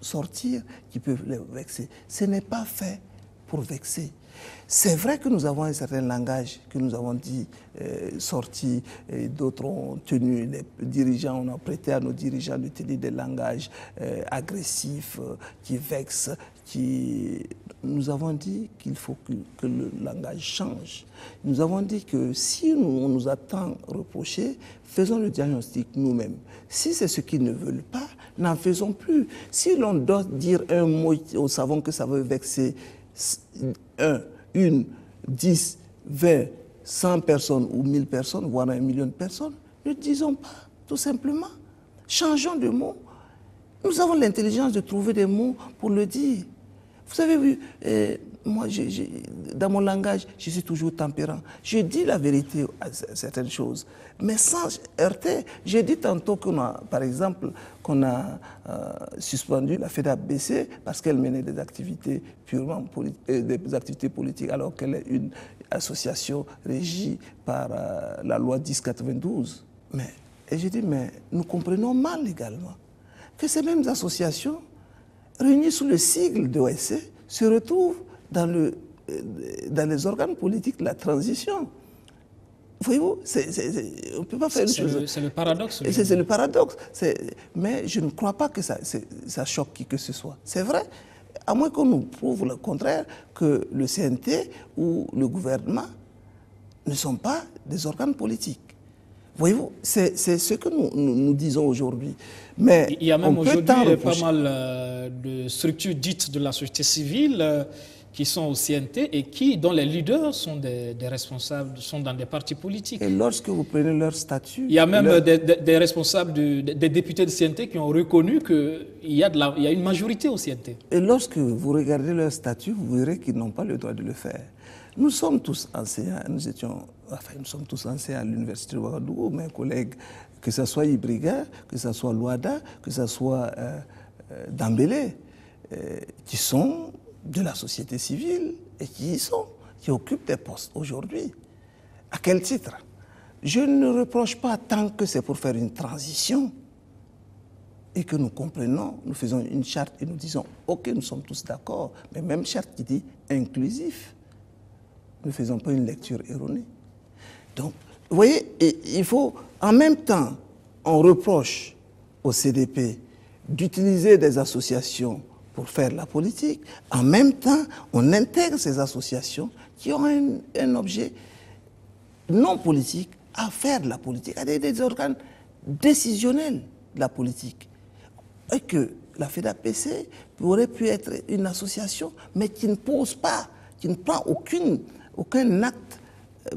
sortir qui peuvent les vexer. Ce n'est pas fait pour vexer. C'est vrai que nous avons un certain langage que nous avons dit, sorti, d'autres ont tenu, les dirigeants, on a prêté à nos dirigeants de tenir des langages agressifs, qui vexent, Nous avons dit qu'il faut que le langage change. Nous avons dit que si on nous a tant reproché, faisons le diagnostic nous-mêmes. Si c'est ce qu'ils ne veulent pas, n'en faisons plus. Si l'on doit dire un mot, nous savons que ça veut vexer 1, 10, 20, 100 personnes ou 1000 personnes, voire 1 million de personnes, ne disons pas, tout simplement. Changeons de mots. Nous avons l'intelligence de trouver des mots pour le dire. Vous avez vu, moi, dans mon langage, je suis toujours tempérant. Je dis la vérité à certaines choses, mais sans heurter. J'ai dit tantôt qu'on a, par exemple, qu'on a suspendu la FEDABC parce qu'elle menait des activités purement des activités politiques, alors qu'elle est une association régie par la loi 1092. Et j'ai dit, mais nous comprenons mal également que ces mêmes associations, réunies sous le sigle de l'OSCE, se retrouvent dans les organes politiques de la transition. Voyez-vous, on ne peut pas faire une chose. C'est le paradoxe. C'est le paradoxe. Mais je ne crois pas que ça choque qui que ce soit. C'est vrai, à moins qu'on nous prouve le contraire, que le CNT ou le gouvernement ne sont pas des organes politiques. Voyez-vous, c'est ce que nous disons aujourd'hui. Mais il y a même aujourd'hui pas mal de structures dites de la société civile qui sont au CNT et dont les leaders sont des responsables, sont dans des partis politiques. Et lorsque vous prenez leur statut... Il y a même des responsables, des députés du CNT qui ont reconnu qu'il y a une majorité au CNT. Et lorsque vous regardez leur statut, vous verrez qu'ils n'ont pas le droit de le faire. Nous sommes tous enseignants, nous sommes tous enseignants à l'université de Ouagadougou, mes collègues, que ce soit Ibriga, que ce soit Louada, que ce soit Dambélé, qui sont de la société civile et qui occupent des postes aujourd'hui. À quel titre? Je ne reproche pas tant que c'est pour faire une transition et que nous comprenons, nous faisons une charte et nous disons « Ok, nous sommes tous d'accord », mais même charte qui dit « inclusif ». Nous ne faisons pas une lecture erronée. Donc, vous voyez, il faut, en même temps, on reproche au CDP d'utiliser des associations pour faire la politique. En même temps, on intègre ces associations qui ont un objet non politique à faire de la politique, à des organes décisionnels de la politique. Et que la FEDAPC aurait pu être une association, mais qui ne pose pas, qui ne prend aucun acte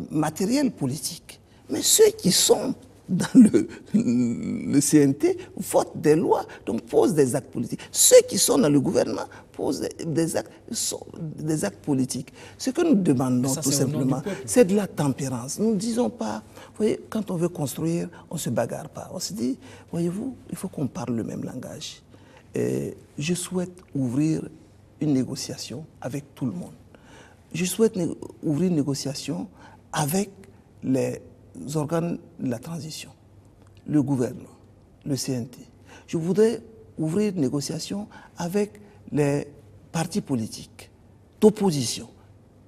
matériel politique. Mais ceux qui sont dans le CNT votent des lois, donc posent des actes politiques. Ceux qui sont dans le gouvernement posent des actes politiques. Ce que nous demandons tout simplement, c'est de la tempérance. Nous ne disons pas, vous voyez, quand on veut construire, on ne se bagarre pas. On se dit, voyez-vous, il faut qu'on parle le même langage. Et je souhaite ouvrir une négociation avec tout le monde. Je souhaite ouvrir une négociation avec les organes de la transition, le gouvernement, le CNT. Je voudrais ouvrir une négociation avec les partis politiques d'opposition.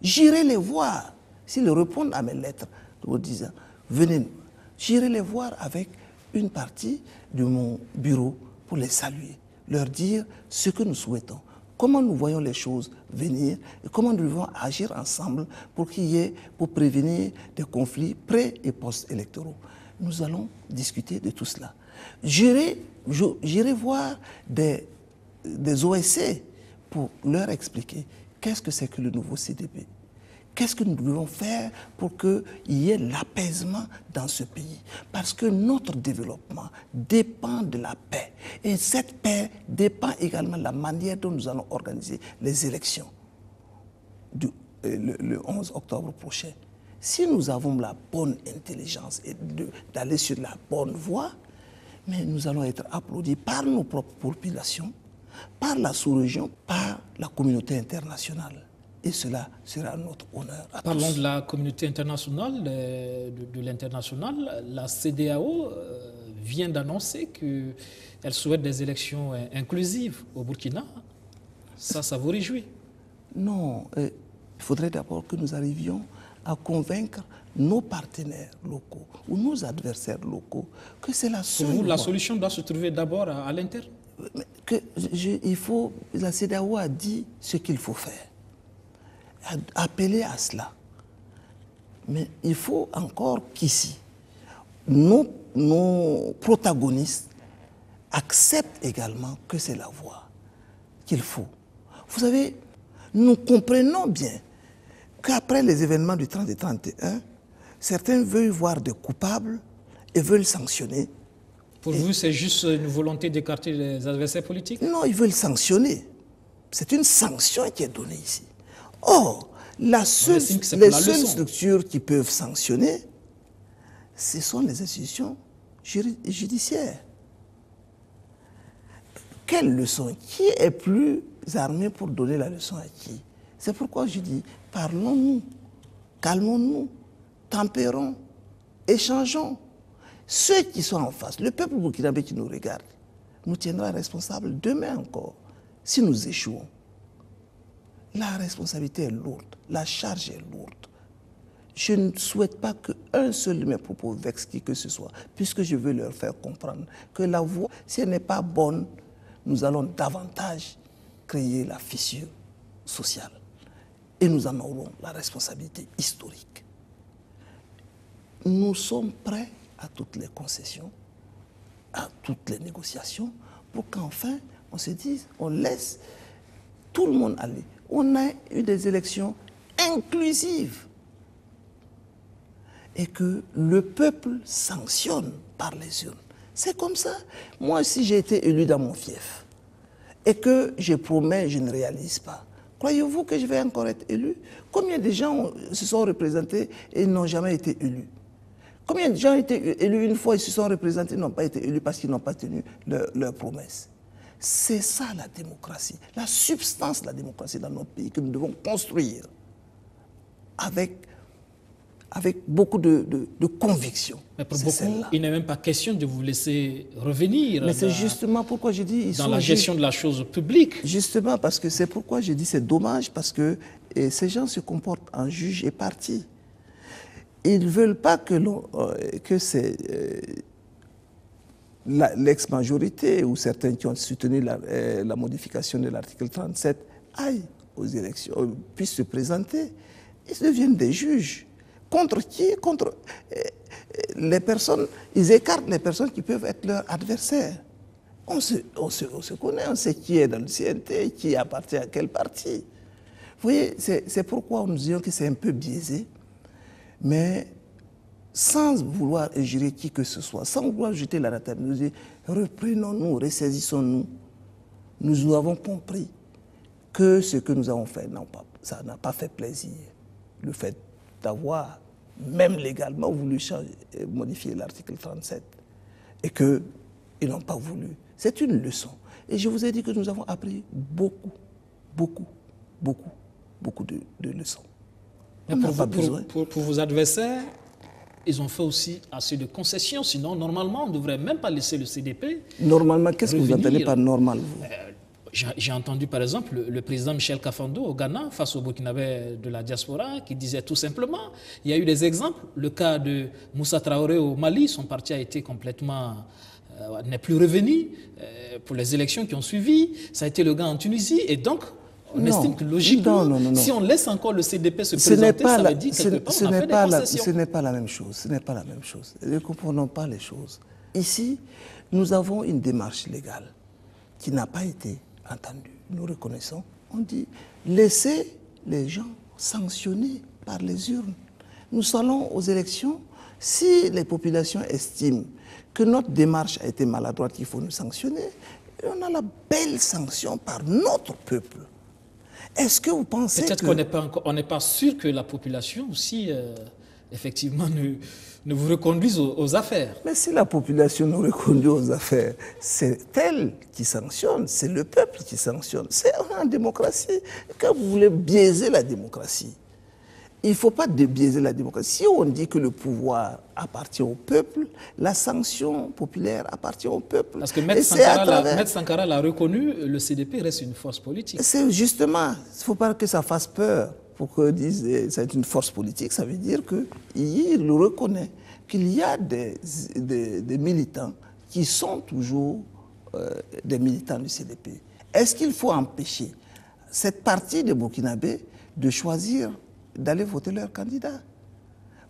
J'irai les voir, s'ils répondent à mes lettres, en disant, venez-nous. J'irai les voir avec une partie de mon bureau pour les saluer, leur dire ce que nous souhaitons. Comment nous voyons les choses venir et comment nous devons agir ensemble pour prévenir des conflits pré- et post-électoraux. Nous allons discuter de tout cela. J'irai voir des OSC pour leur expliquer qu'est-ce que c'est que le nouveau CDP. Qu'est-ce que nous devons faire pour qu'il y ait l'apaisement dans ce pays? Parce que notre développement dépend de la paix. Et cette paix dépend également de la manière dont nous allons organiser les élections le 11 octobre prochain. Si nous avons la bonne intelligence et d'aller sur la bonne voie, mais nous allons être applaudis par nos propres populations, par la sous-région, par la communauté internationale. Et cela sera notre honneur à tous. Parlons de la communauté internationale, de l'international. La CEDEAO vient d'annoncer qu'elle souhaite des élections inclusives au Burkina. Ça vous réjouit? Non. Il faudrait d'abord que nous arrivions à convaincre nos partenaires locaux ou nos adversaires locaux que c'est la seule voie. Pour vous, la solution doit se trouver d'abord à l'interne? La CEDEAO a dit ce qu'il faut faire. Appeler à cela. Mais il faut encore qu'ici, nos protagonistes acceptent également que c'est la voie qu'il faut. Vous savez, nous comprenons bien qu'après les événements du 30 et 31, certains veulent voir des coupables et veulent sanctionner. Pour vous, c'est juste une volonté d'écarter les adversaires politiques? Non, ils veulent sanctionner. C'est une sanction qui est donnée ici. Or, les seules structures qui peuvent sanctionner, ce sont les institutions judiciaires. Quelle leçon? Qui est plus armé pour donner la leçon à qui? C'est pourquoi je dis, parlons-nous, calmons-nous, tempérons, échangeons. Ceux qui sont en face, le peuple burkinabé qui nous regarde, nous tiendra responsables demain encore, si nous échouons. La responsabilité est lourde, la charge est lourde. Je ne souhaite pas qu'un seul de mes propos vexe qui que ce soit, puisque je veux leur faire comprendre que la voie, si elle n'est pas bonne, nous allons davantage créer la fissure sociale. Et nous en aurons la responsabilité historique. Nous sommes prêts à toutes les concessions, à toutes les négociations, pour qu'enfin on se dise, on laisse tout le monde aller. On a eu des élections inclusives. Et que le peuple sanctionne par les urnes. C'est comme ça. Moi, si j'ai été élu dans mon fief et que je promets, je ne réalise pas, croyez-vous que je vais encore être élu? Combien de gens se sont représentés et n'ont jamais été élus? Combien de gens ont été élus une fois et se sont représentés et n'ont pas été élus parce qu'ils n'ont pas tenu leurs promesses? C'est ça la démocratie, la substance de la démocratie dans notre pays que nous devons construire avec beaucoup de conviction. Mais pour beaucoup, il n'est même pas question de vous laisser revenir. Mais c'est justement pourquoi je dis... Dans la gestion de la chose publique. Justement, parce que c'est pourquoi je dis c'est dommage, parce que ces gens se comportent en juge et partie. Ils ne veulent pas que l'ex-majorité ou certains qui ont soutenu la modification de l'article 37 aillent aux élections, puissent se présenter. Ils deviennent des juges. Contre qui? Contre les personnes. Ils écartent les personnes qui peuvent être leurs adversaires. On se connaît, on sait qui est dans le CNT, qui appartient à quel parti. Vous voyez, c'est pourquoi nous disons que c'est un peu biaisé, mais sans vouloir injurer qui que ce soit, sans vouloir jeter l'anathème, nous disons, reprenons-nous, ressaisissons-nous. Nous avons compris que ce que nous avons fait, ça n'a pas fait plaisir. Le fait d'avoir, même légalement, voulu modifier l'article 37 et qu'ils n'ont pas voulu. C'est une leçon. Et je vous ai dit que nous avons appris beaucoup de leçons. Mais pour vos adversaires, ils ont fait aussi assez de concessions. Sinon, normalement, on ne devrait même pas laisser le CDP. Normalement, qu'est-ce que vous entendez par normal, vous? J'ai entendu par exemple le président Michel Kafando au Ghana face au Burkinabé de la diaspora qui disait tout simplement, il y a eu des exemples, le cas de Moussa Traoré au Mali, son parti a été complètement, n'est plus revenu pour les élections qui ont suivi, ça a été le cas en Tunisie et donc on estime que logiquement, si on laisse encore le CDP se présenter, ça veut dire quelque part on a fait des concessions. Ce n'est pas la même chose, ce n'est pas la même chose, ne comprenons pas les choses. Ici, nous avons une démarche légale qui n'a pas été entendu, nous reconnaissons, on dit laissez les gens sanctionner par les urnes. Nous allons aux élections, si les populations estiment que notre démarche a été maladroite, qu'il faut nous sanctionner, on a la belle sanction par notre peuple. Est-ce que vous pensez peut-être qu'on n'est pas sûr que la population aussi, effectivement, ne vous reconduise aux affaires. Mais si la population nous reconduit aux affaires, c'est elle qui sanctionne, c'est le peuple qui sanctionne. C'est en démocratie. Quand vous voulez biaiser la démocratie, il ne faut pas biaiser la démocratie. Si on dit que le pouvoir appartient au peuple, la sanction populaire appartient au peuple. Parce que Maître Sankara l'a reconnu, le CDP reste une force politique. C'est justement, il ne faut pas que ça fasse peur. Pour qu'ils disent que c'est une force politique, ça veut dire qu'il le reconnaît, qu'il y a des militants qui sont toujours des militants du CDP. Est-ce qu'il faut empêcher cette partie des Burkinabés de choisir d'aller voter leur candidat?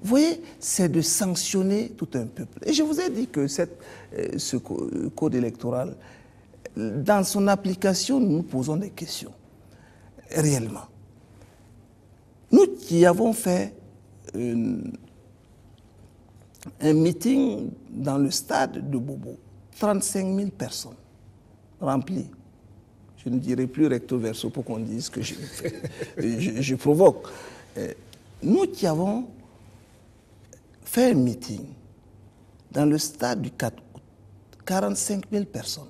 Vous voyez, c'est de sanctionner tout un peuple. Et je vous ai dit que ce code électoral, dans son application, nous nous posons des questions, réellement. Nous qui avons fait un meeting dans le stade de Bobo, 35 000 personnes remplies. Je ne dirai plus recto verso pour qu'on dise que je provoque. Nous qui avons fait un meeting dans le stade du 4 août, 45 000 personnes,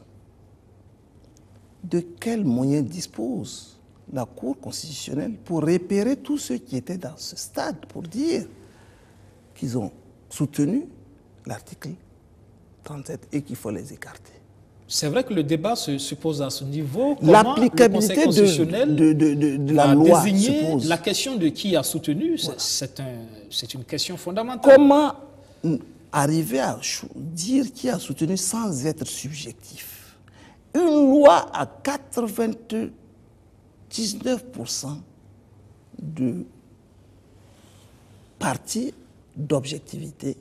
de quels moyens dispose la Cour constitutionnelle pour repérer tous ceux qui étaient dans ce stade, pour dire qu'ils ont soutenu l'article 37 et qu'il faut les écarter? C'est vrai que le débat se pose à ce niveau. L'applicabilité de la loi se pose. La question de qui a soutenu, c'est une question fondamentale. Comment arriver à dire qui a soutenu sans être subjectif? Une loi à 99% de partie d'objectivité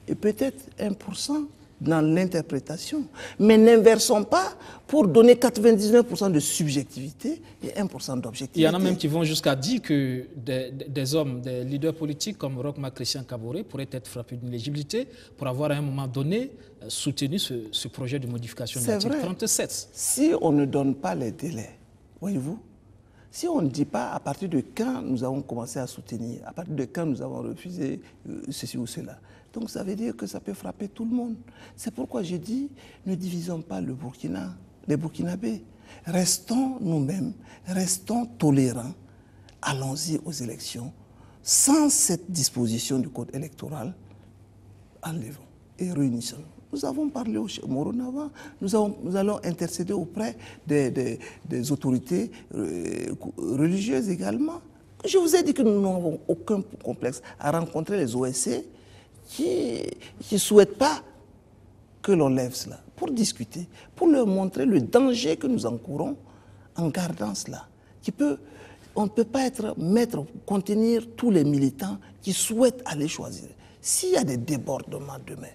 et peut-être 1% dans l'interprétation. Mais n'inversons pas pour donner 99% de subjectivité et 1% d'objectivité. Il y en a même qui vont jusqu'à dire que des hommes, des leaders politiques comme Roch-Marc Christian Kaboré pourraient être frappés d'inéligibilité pour avoir à un moment donné soutenu ce projet de modification de l'article 37. Si on ne donne pas les délais, voyez-vous, si on ne dit pas à partir de quand nous avons commencé à soutenir, à partir de quand nous avons refusé ceci ou cela, donc ça veut dire que ça peut frapper tout le monde. C'est pourquoi je dis, ne divisons pas le Burkina, les Burkinabés. Restons nous-mêmes, restons tolérants, allons-y aux élections. Sans cette disposition du code électoral, enlevons et réunissons-nous. Nous avons parlé au Cheikh Moroun avant, nous allons intercéder auprès des autorités religieuses également. Je vous ai dit que nous n'avons aucun complexe à rencontrer les OSC qui ne souhaitent pas que l'on lève cela, pour discuter, pour leur montrer le danger que nous encourons en gardant cela. On ne peut pas être maître, contenir tous les militants qui souhaitent aller choisir. S'il y a des débordements demain,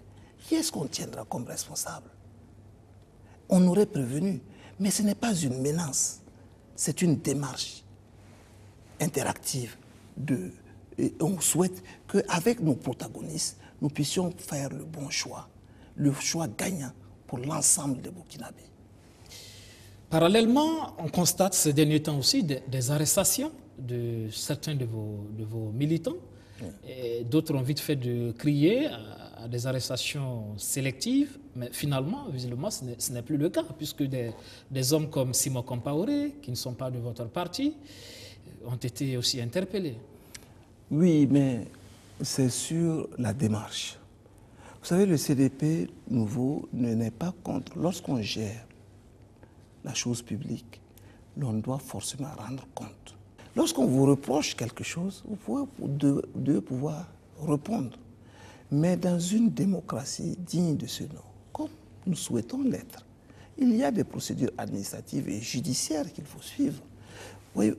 qui est-ce qu'on tiendra comme responsable? On aurait prévenu, mais ce n'est pas une menace, c'est une démarche interactive. Et on souhaite qu'avec nos protagonistes, nous puissions faire le bon choix, le choix gagnant pour l'ensemble des Burkinabés. Parallèlement, on constate ces derniers temps aussi des arrestations de certains de vos militants. D'autres ont vite fait de crier à des arrestations sélectives, mais finalement, visiblement, ce n'est plus le cas, puisque des hommes comme Simon Compaoré, qui ne sont pas de votre parti, ont été aussi interpellés. Oui, mais c'est sur la démarche. Vous savez, le CDP nouveau n'est pas contre. Lorsqu'on gère la chose publique, l'on doit forcément rendre compte. Lorsqu'on vous reproche quelque chose, vous devez pouvoir répondre. Mais dans une démocratie digne de ce nom, comme nous souhaitons l'être, il y a des procédures administratives et judiciaires qu'il faut suivre. Vous voyez,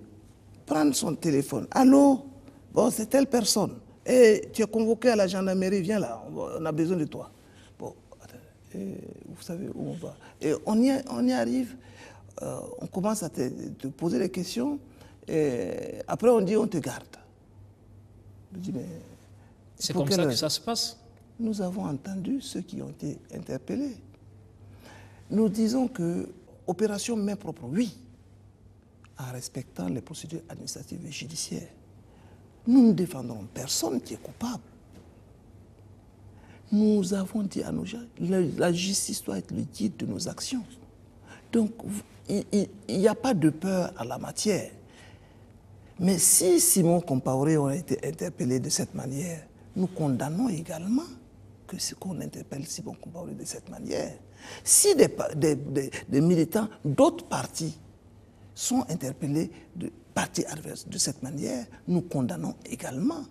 prendre son téléphone. Allô? Bon, c'est telle personne. Et tu es convoqué à la gendarmerie, viens là, on a besoin de toi. Bon, et vous savez où on va. Et on y arrive, on commence à te poser des questions, et après on dit on te garde. Je dis, mais c'est comme ça que ça se passe? Nous avons entendu ceux qui ont été interpellés. Nous disons que opération main propre, oui, en respectant les procédures administratives et judiciaires. Nous ne défendrons personne qui est coupable. Nous avons dit à nos gens, la justice doit être le guide de nos actions. Donc, il n'y a pas de peur à la matière. Mais si Simon Compaoré aurait été interpellé de cette manière, nous condamnons également qu'on interpelle Simon Compaoré de cette manière. Si des militants d'autres partis sont interpellés de partis adverses de cette manière, nous condamnons également,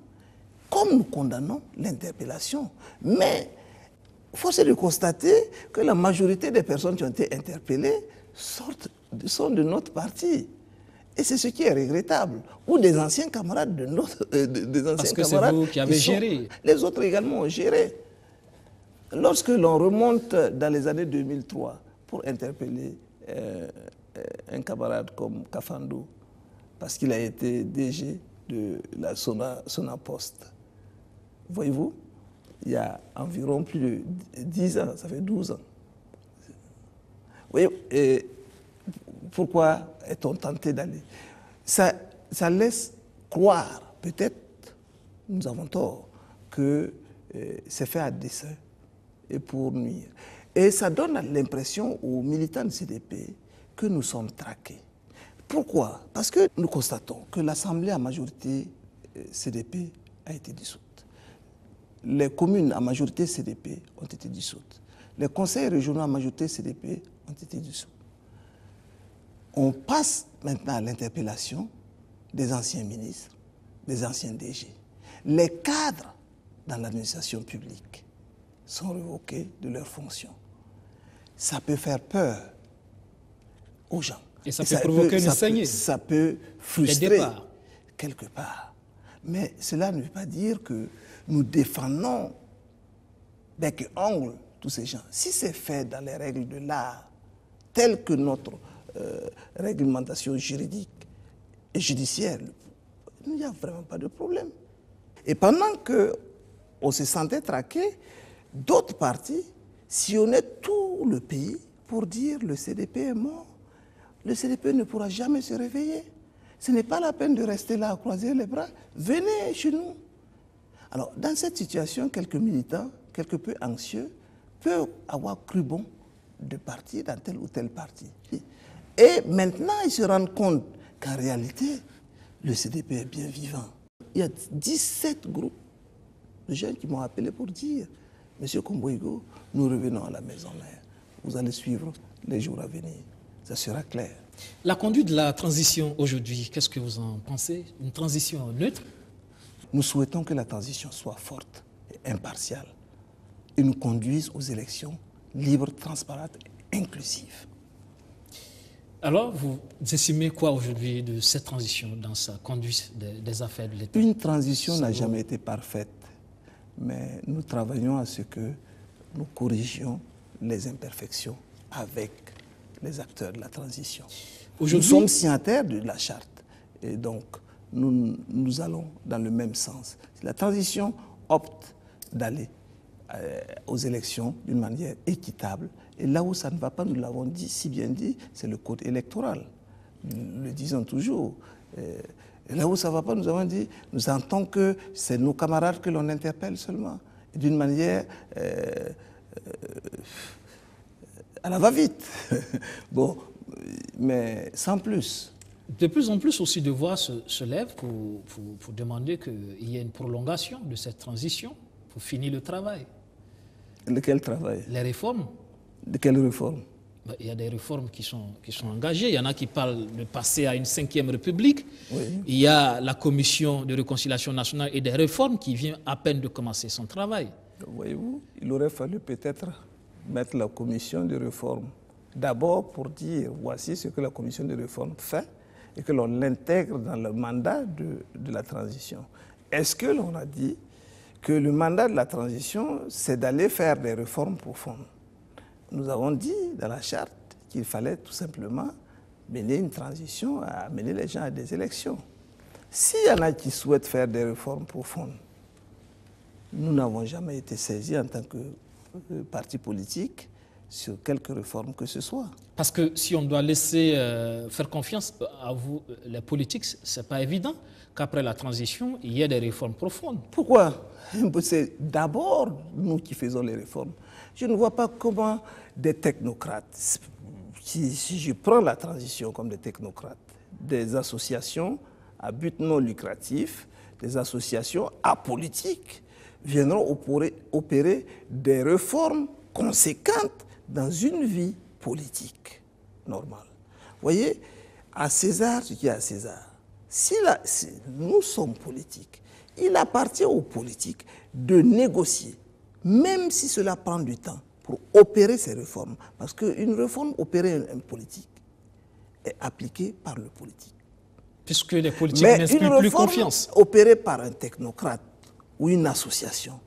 comme nous condamnons l'interpellation. Mais force est de constater que la majorité des personnes qui ont été interpellées sont de notre parti. Et c'est ce qui est regrettable. Ou des anciens camarades de notre... Parce que c'est vous qui avez géré. Les autres également ont géré. Lorsque l'on remonte dans les années 2003 pour interpeller un camarade comme Kafando, parce qu'il a été DG de la Sonapost, voyez-vous, il y a environ plus de 10 ans, ça fait 12 ans. Vous voyez, Pourquoi est-on tenté d'aller? Ça laisse croire, peut-être, nous avons tort, que c'est fait à dessein et pour nuire. Et ça donne l'impression aux militants de CDP que nous sommes traqués. Pourquoi? Parce que nous constatons que l'Assemblée à majorité CDP a été dissoute. Les communes à majorité CDP ont été dissoutes. Les conseils régionaux à majorité CDP ont été dissous. On passe maintenant à l'interpellation des anciens ministres, des anciens DG. Les cadres dans l'administration publique sont révoqués de leurs fonctions. Ça peut faire peur aux gens. Et ça peut provoquer une saignée. Ça peut frustrer quelque part. Mais cela ne veut pas dire que nous défendons bec et ongle tous ces gens. Si c'est fait dans les règles de l'art, telles que notre réglementation juridique et judiciaire, il n'y a vraiment pas de problème. Et pendant qu'on se sentait traqué, d'autres partis sillonnaient tout le pays pour dire le CDP est mort. Le CDP ne pourra jamais se réveiller. Ce n'est pas la peine de rester là à croiser les bras. Venez chez nous. Alors, dans cette situation, quelques militants, quelque peu anxieux, peuvent avoir cru bon de partir dans tel ou tel parti. Et maintenant, ils se rendent compte qu'en réalité, le CDP est bien vivant. Il y a 17 groupes de jeunes qui m'ont appelé pour dire « Monsieur Komboigo, nous revenons à la maison mère. Vous allez suivre les jours à venir. Ça sera clair. » La conduite de la transition aujourd'hui, qu'est-ce que vous en pensez? Une transition neutre? Nous souhaitons que la transition soit forte et impartiale et nous conduise aux élections libres, transparentes et inclusives. Alors, vous estimez quoi aujourd'hui de cette transition dans sa conduite des affaires de l'État? Une transition n'a jamais été parfaite, mais nous travaillons à ce que nous corrigions les imperfections avec les acteurs de la transition. Nous sommes signataires de la charte et donc nous allons dans le même sens. Si la transition opte d'aller aux élections d'une manière équitable, et là où ça ne va pas, nous l'avons dit, si bien dit, c'est le code électoral. Nous le disons toujours. Et là où ça ne va pas, nous avons dit, nous sentons que c'est nos camarades que l'on interpelle seulement, d'une manière à la va-vite. Bon, mais sans plus. De plus en plus aussi de voix se lèvent pour demander qu'il y ait une prolongation de cette transition pour finir le travail. De quel travail? Les réformes. De quelles réformes? Il y a des réformes qui sont engagées. Il y en a qui parlent de passer à une 5e République. Oui. Il y a la Commission de réconciliation nationale et des réformes qui vient à peine de commencer son travail. Voyez-vous, il aurait fallu peut-être mettre la Commission de réforme d'abord pour dire voici ce que la Commission de réforme fait et que l'on l'intègre dans le mandat de la transition. Est-ce que l'on a dit que le mandat de la transition, c'est d'aller faire des réformes profondes? Nous avons dit dans la charte qu'il fallait tout simplement mener une transition, à amener les gens à des élections. S'il y en a qui souhaitent faire des réformes profondes, nous n'avons jamais été saisis en tant que parti politique sur quelque réforme que ce soit. Parce que si on doit laisser faire confiance à vous, les politiques, ce n'est pas évident qu'après la transition, il y ait des réformes profondes. Pourquoi? C'est d'abord nous qui faisons les réformes. Je ne vois pas comment des technocrates, si je prends la transition comme des technocrates, des associations à but non lucratif, des associations apolitiques, viendront opérer des réformes conséquentes dans une vie politique normale. Vous voyez, à César ce qui est à César. Si nous sommes politiques, il appartient aux politiques de négocier, même si cela prend du temps, pour opérer ces réformes. Parce qu'une réforme opérée en politique est appliquée par le politique. Puisque les politiques n'inspirent plus confiance. Mais une réforme opérée par un technocrate ou une association,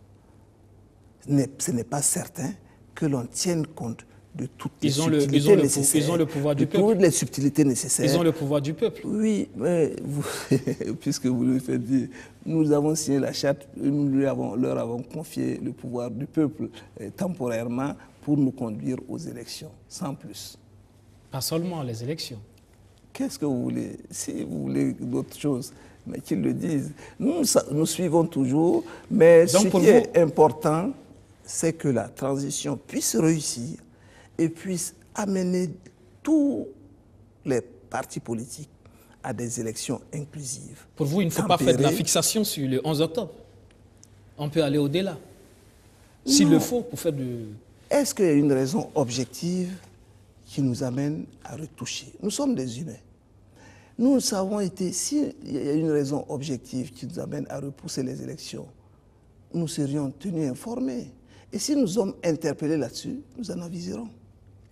ce n'est pas certain que l'on tienne compte de toutes les subtilités nécessaires. Ils ont le pouvoir du peuple. Toutes les subtilités nécessaires. Ils ont le pouvoir du peuple. Oui, mais puisque vous le faites dire, nous avons signé la charte, nous leur avons confié le pouvoir du peuple temporairement pour nous conduire aux élections, sans plus. Pas seulement les élections. Qu'est-ce que vous voulez? Si vous voulez d'autres choses, mais qu'ils le disent. Nous suivons toujours, mais Donc, ce qui est important, c'est que la transition puisse réussir et puisse amener tous les partis politiques à des élections inclusives. Pour vous, il ne faut pas faire de la fixation sur le 11 octobre. On peut aller au-delà, s'il le faut, pour faire de... Est-ce qu'il y a une raison objective qui nous amène à retoucher? Nous sommes des humains. Nous avons été, s'il y a une raison objective qui nous amène à repousser les élections, nous serions tenus informés. Et si nous sommes interpellés là-dessus, nous en aviserons.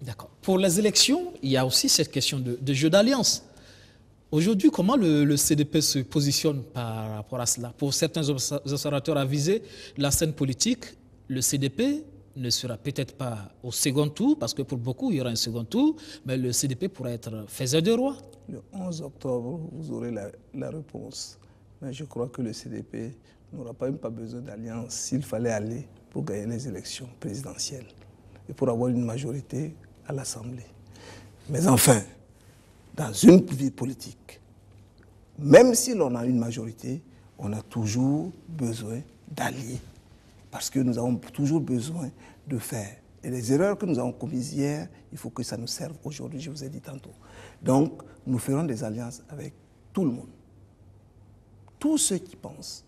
D'accord. Pour les élections, il y a aussi cette question de jeu d'alliance. Aujourd'hui, comment le CDP se positionne par rapport à cela? Pour certains observateurs avisés, la scène politique, le CDP ne sera peut-être pas au second tour, parce que pour beaucoup, il y aura un second tour, mais le CDP pourrait être faiseur de roi. Le 11 octobre, vous aurez la réponse. Mais je crois que le CDP n'aura même pas besoin d'alliance s'il fallait aller pour gagner les élections présidentielles et pour avoir une majorité à l'Assemblée. Mais enfin, dans une vie politique, même si l'on a une majorité, on a toujours besoin d'alliés. Parce que nous avons toujours besoin de faire. Et les erreurs que nous avons commises hier, il faut que ça nous serve aujourd'hui, je vous ai dit tantôt. Donc, nous ferons des alliances avec tout le monde. Tous ceux qui pensent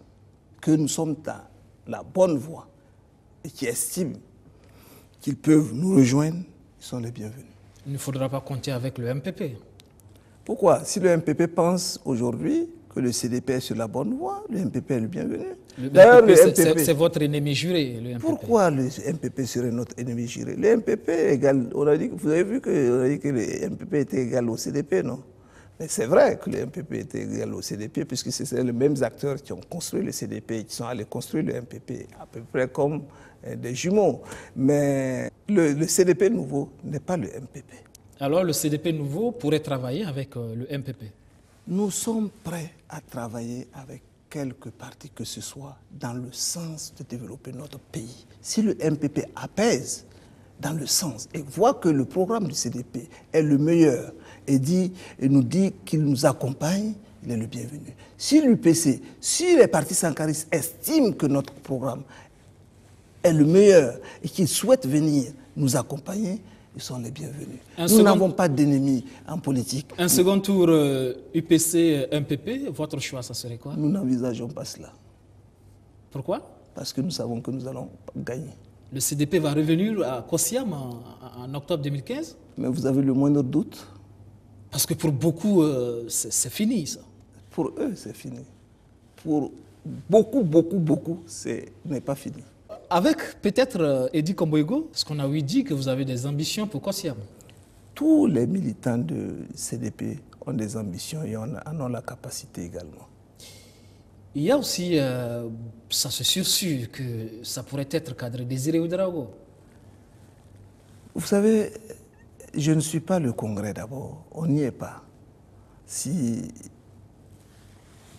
que nous sommes dans la bonne voie et qui estiment qu'ils peuvent nous rejoindre, ils sont les bienvenus. Il ne faudra pas compter avec le MPP. Pourquoi? Si le MPP pense aujourd'hui que le CDP est sur la bonne voie, le MPP est le bienvenu. C'est votre ennemi juré, le MPP. Pourquoi le MPP serait notre ennemi juré? Le MPP est égal, vous avez vu que le MPP était égal au CDP, non? Mais c'est vrai que le MPP était égal au CDP, puisque c'est les mêmes acteurs qui ont construit le CDP, qui sont allés construire le MPP, à peu près comme des jumeaux. Mais le CDP nouveau n'est pas le MPP. Alors le CDP nouveau pourrait travailler avec le MPP? Nous sommes prêts à travailler avec quelque parti que ce soit dans le sens de développer notre pays. Si le MPP apaise dans le sens et voit que le programme du CDP est le meilleur et nous dit qu'il nous accompagne, il est le bienvenu. Si l'UPC, si les partis sankaristes estiment que notre programme est le meilleur et qu'ils souhaitent venir nous accompagner, ils sont les bienvenus. Nous n'avons pas d'ennemis en politique. Un second tour UPC-MPP, votre choix, ça serait quoi? Nous n'envisageons pas cela. Pourquoi? Parce que nous savons que nous allons gagner. Le CDP va revenir à Kosiam en octobre 2015? Mais vous avez le moindre doute? Parce que pour beaucoup, c'est fini, ça. Pour eux, c'est fini. Pour beaucoup, ce n'est pas fini. Avec peut-être Edi Komboigo, parce qu'on a oui dit que vous avez des ambitions pour Kosiam. Tous les militants de CDP ont des ambitions et en ont la capacité également. Il y a aussi, ça se sursure que ça pourrait être Kadri Désiré Ouedraogo. Vous savez, je ne suis pas le Congrès d'abord, on n'y est pas. Si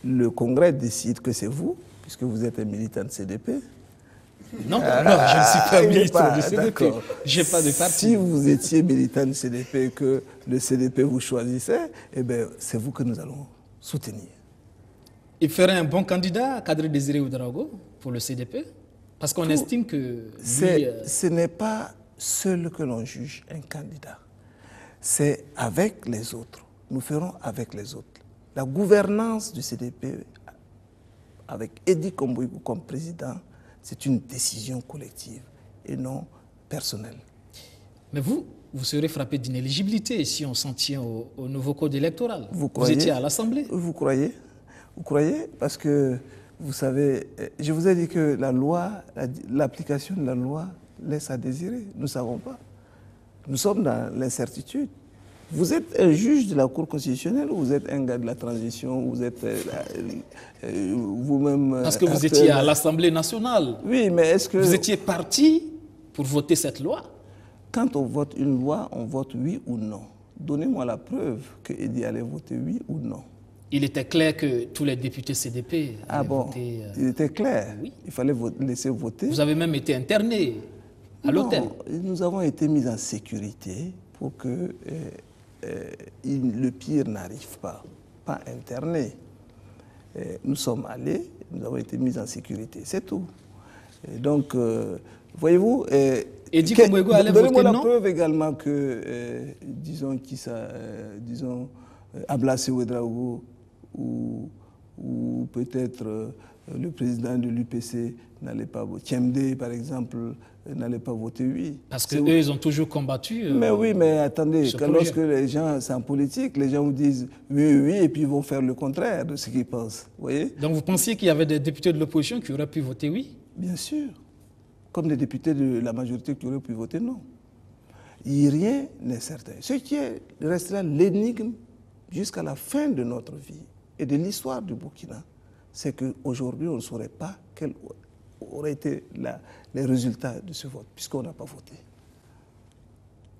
le Congrès décide que c'est vous, puisque vous êtes un militant de CDP, non, je ne suis pas militant de CDP. Je n'ai pas de parti. Si vous étiez militant de CDP et que le CDP vous choisissait, eh bien, c'est vous que nous allons soutenir. Il ferait un bon candidat, Kadri Désiré Ouedraogo, pour le CDP? Parce qu'on estime que... Ce n'est pas seul que l'on juge un candidat. C'est avec les autres. Nous ferons avec les autres. La gouvernance du CDP, avec Edi Komboigo comme président, c'est une décision collective et non personnelle. Mais vous serez frappé d'inéligibilité si on s'en tient au nouveau code électoral. Vous étiez à l'Assemblée. Vous croyez? Vous croyez? Parce que, vous savez, je vous ai dit que la loi, l'application de la loi laisse à désirer. Nous ne savons pas. Nous sommes dans l'incertitude. Vous êtes un juge de la Cour constitutionnelle ou vous êtes un gars de la transition, vous êtes vous-même... Parce que vous étiez à l'Assemblée nationale. Oui, mais est-ce que... Vous étiez parti pour voter cette loi? Quand on vote une loi, on vote oui ou non. Donnez-moi la preuve que Edi allait voter oui ou non. Il était clair que tous les députés CDP allaient voter... Il était clair. Oui. Il fallait laisser voter. Vous avez même été interné à l'hôtel. Nous avons été mis en sécurité pour que le pire n'arrive pas interné. Nous sommes allés, nous avons été mis en sécurité, c'est tout. Et donc, voyez-vous, donnez-moi la preuve également que, disons, Ablassé Ouedraogo ou peut-être le président de l'UPC n'allait pas voter. Thiemdé, par exemple, n'allait pas voter oui. Parce qu'eux, ils ont toujours combattu. Mais oui, mais attendez, lorsque les gens, c'est en politique, les gens vous disent oui, et puis ils vont faire le contraire de ce qu'ils pensent. Vous voyez? Donc vous pensiez qu'il y avait des députés de l'opposition qui auraient pu voter oui? Bien sûr. Comme des députés de la majorité qui auraient pu voter non. Rien n'est certain. Ce qui restera l'énigme jusqu'à la fin de notre vie et de l'histoire du Burkina, c'est qu'aujourd'hui, on ne saurait pas quels auraient été les résultats de ce vote, puisqu'on n'a pas voté.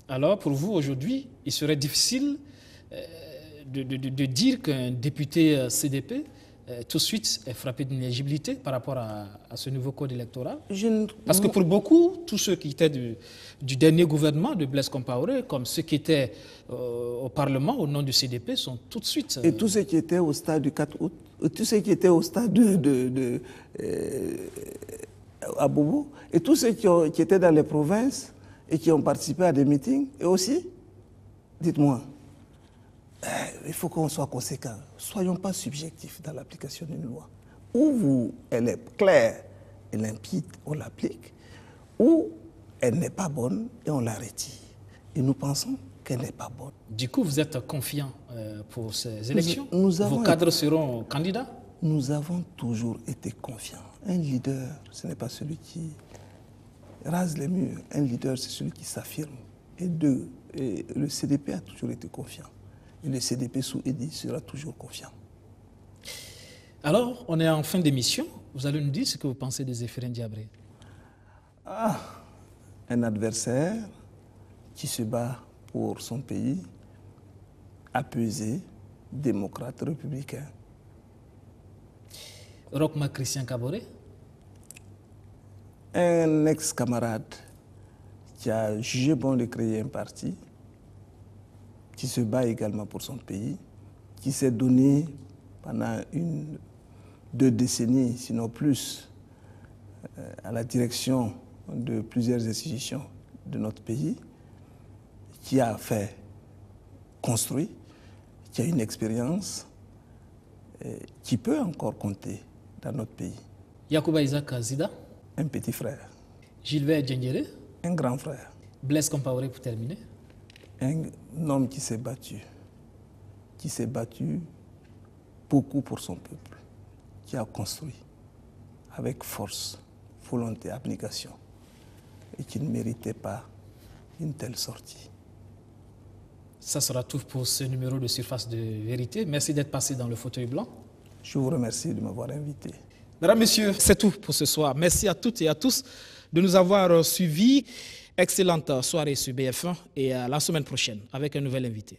Alors, pour vous, aujourd'hui, il serait difficile de dire qu'un député CDP, tout de suite, est frappé d'inéligibilité par rapport à ce nouveau code électoral? Parce que pour beaucoup, tous ceux qui étaient du dernier gouvernement de Blaise Compaoré, comme ceux qui étaient au Parlement au nom du CDP, sont tout de suite... Et tous ceux qui étaient au stade du 4 août, tous ceux qui étaient au stade à Bobo, et tous ceux qui étaient dans les provinces et qui ont participé à des meetings, et aussi, dites-moi, il faut qu'on soit conséquent. Soyons pas subjectifs dans l'application d'une loi. Ou elle est claire et limpide, on l'applique, ou elle n'est pas bonne et on la retire. Et nous pensons qu'elle n'est pas bonne. Du coup, vous êtes confiant pour ces élections? Vos cadres seront candidats? Nous avons toujours été confiants. Un leader, ce n'est pas celui qui rase les murs. Un leader, c'est celui qui s'affirme. Et le CDP a toujours été confiant. Et le CDP sous Edi sera toujours confiant. Alors, on est en fin d'émission. Vous allez nous dire ce que vous pensez des Zéphirin Diabré. Un adversaire qui se bat pour son pays, apaisé, démocrate, républicain. Rochma Christian Kaboré. Un ex-camarade qui a jugé bon de créer un parti, qui se bat également pour son pays, qui s'est donné pendant 2 décennies, sinon plus, à la direction de plusieurs institutions de notre pays, qui a construit, qui a une expérience, qui peut encore compter dans notre pays. Yacouba Isaac Zida. Un petit frère. Gilbert Djengere. Un grand frère. Blaise Compaoré pour terminer. Un homme qui s'est battu beaucoup pour son peuple, qui a construit avec force, volonté, abnégation, et qui ne méritait pas une telle sortie. Ça sera tout pour ce numéro de Surface de Vérité. Merci d'être passé dans le fauteuil blanc. Je vous remercie de m'avoir invité. Mesdames, Messieurs, c'est tout pour ce soir. Merci à toutes et à tous de nous avoir suivis. Excellente soirée sur BF1 et à la semaine prochaine avec un nouvel invité.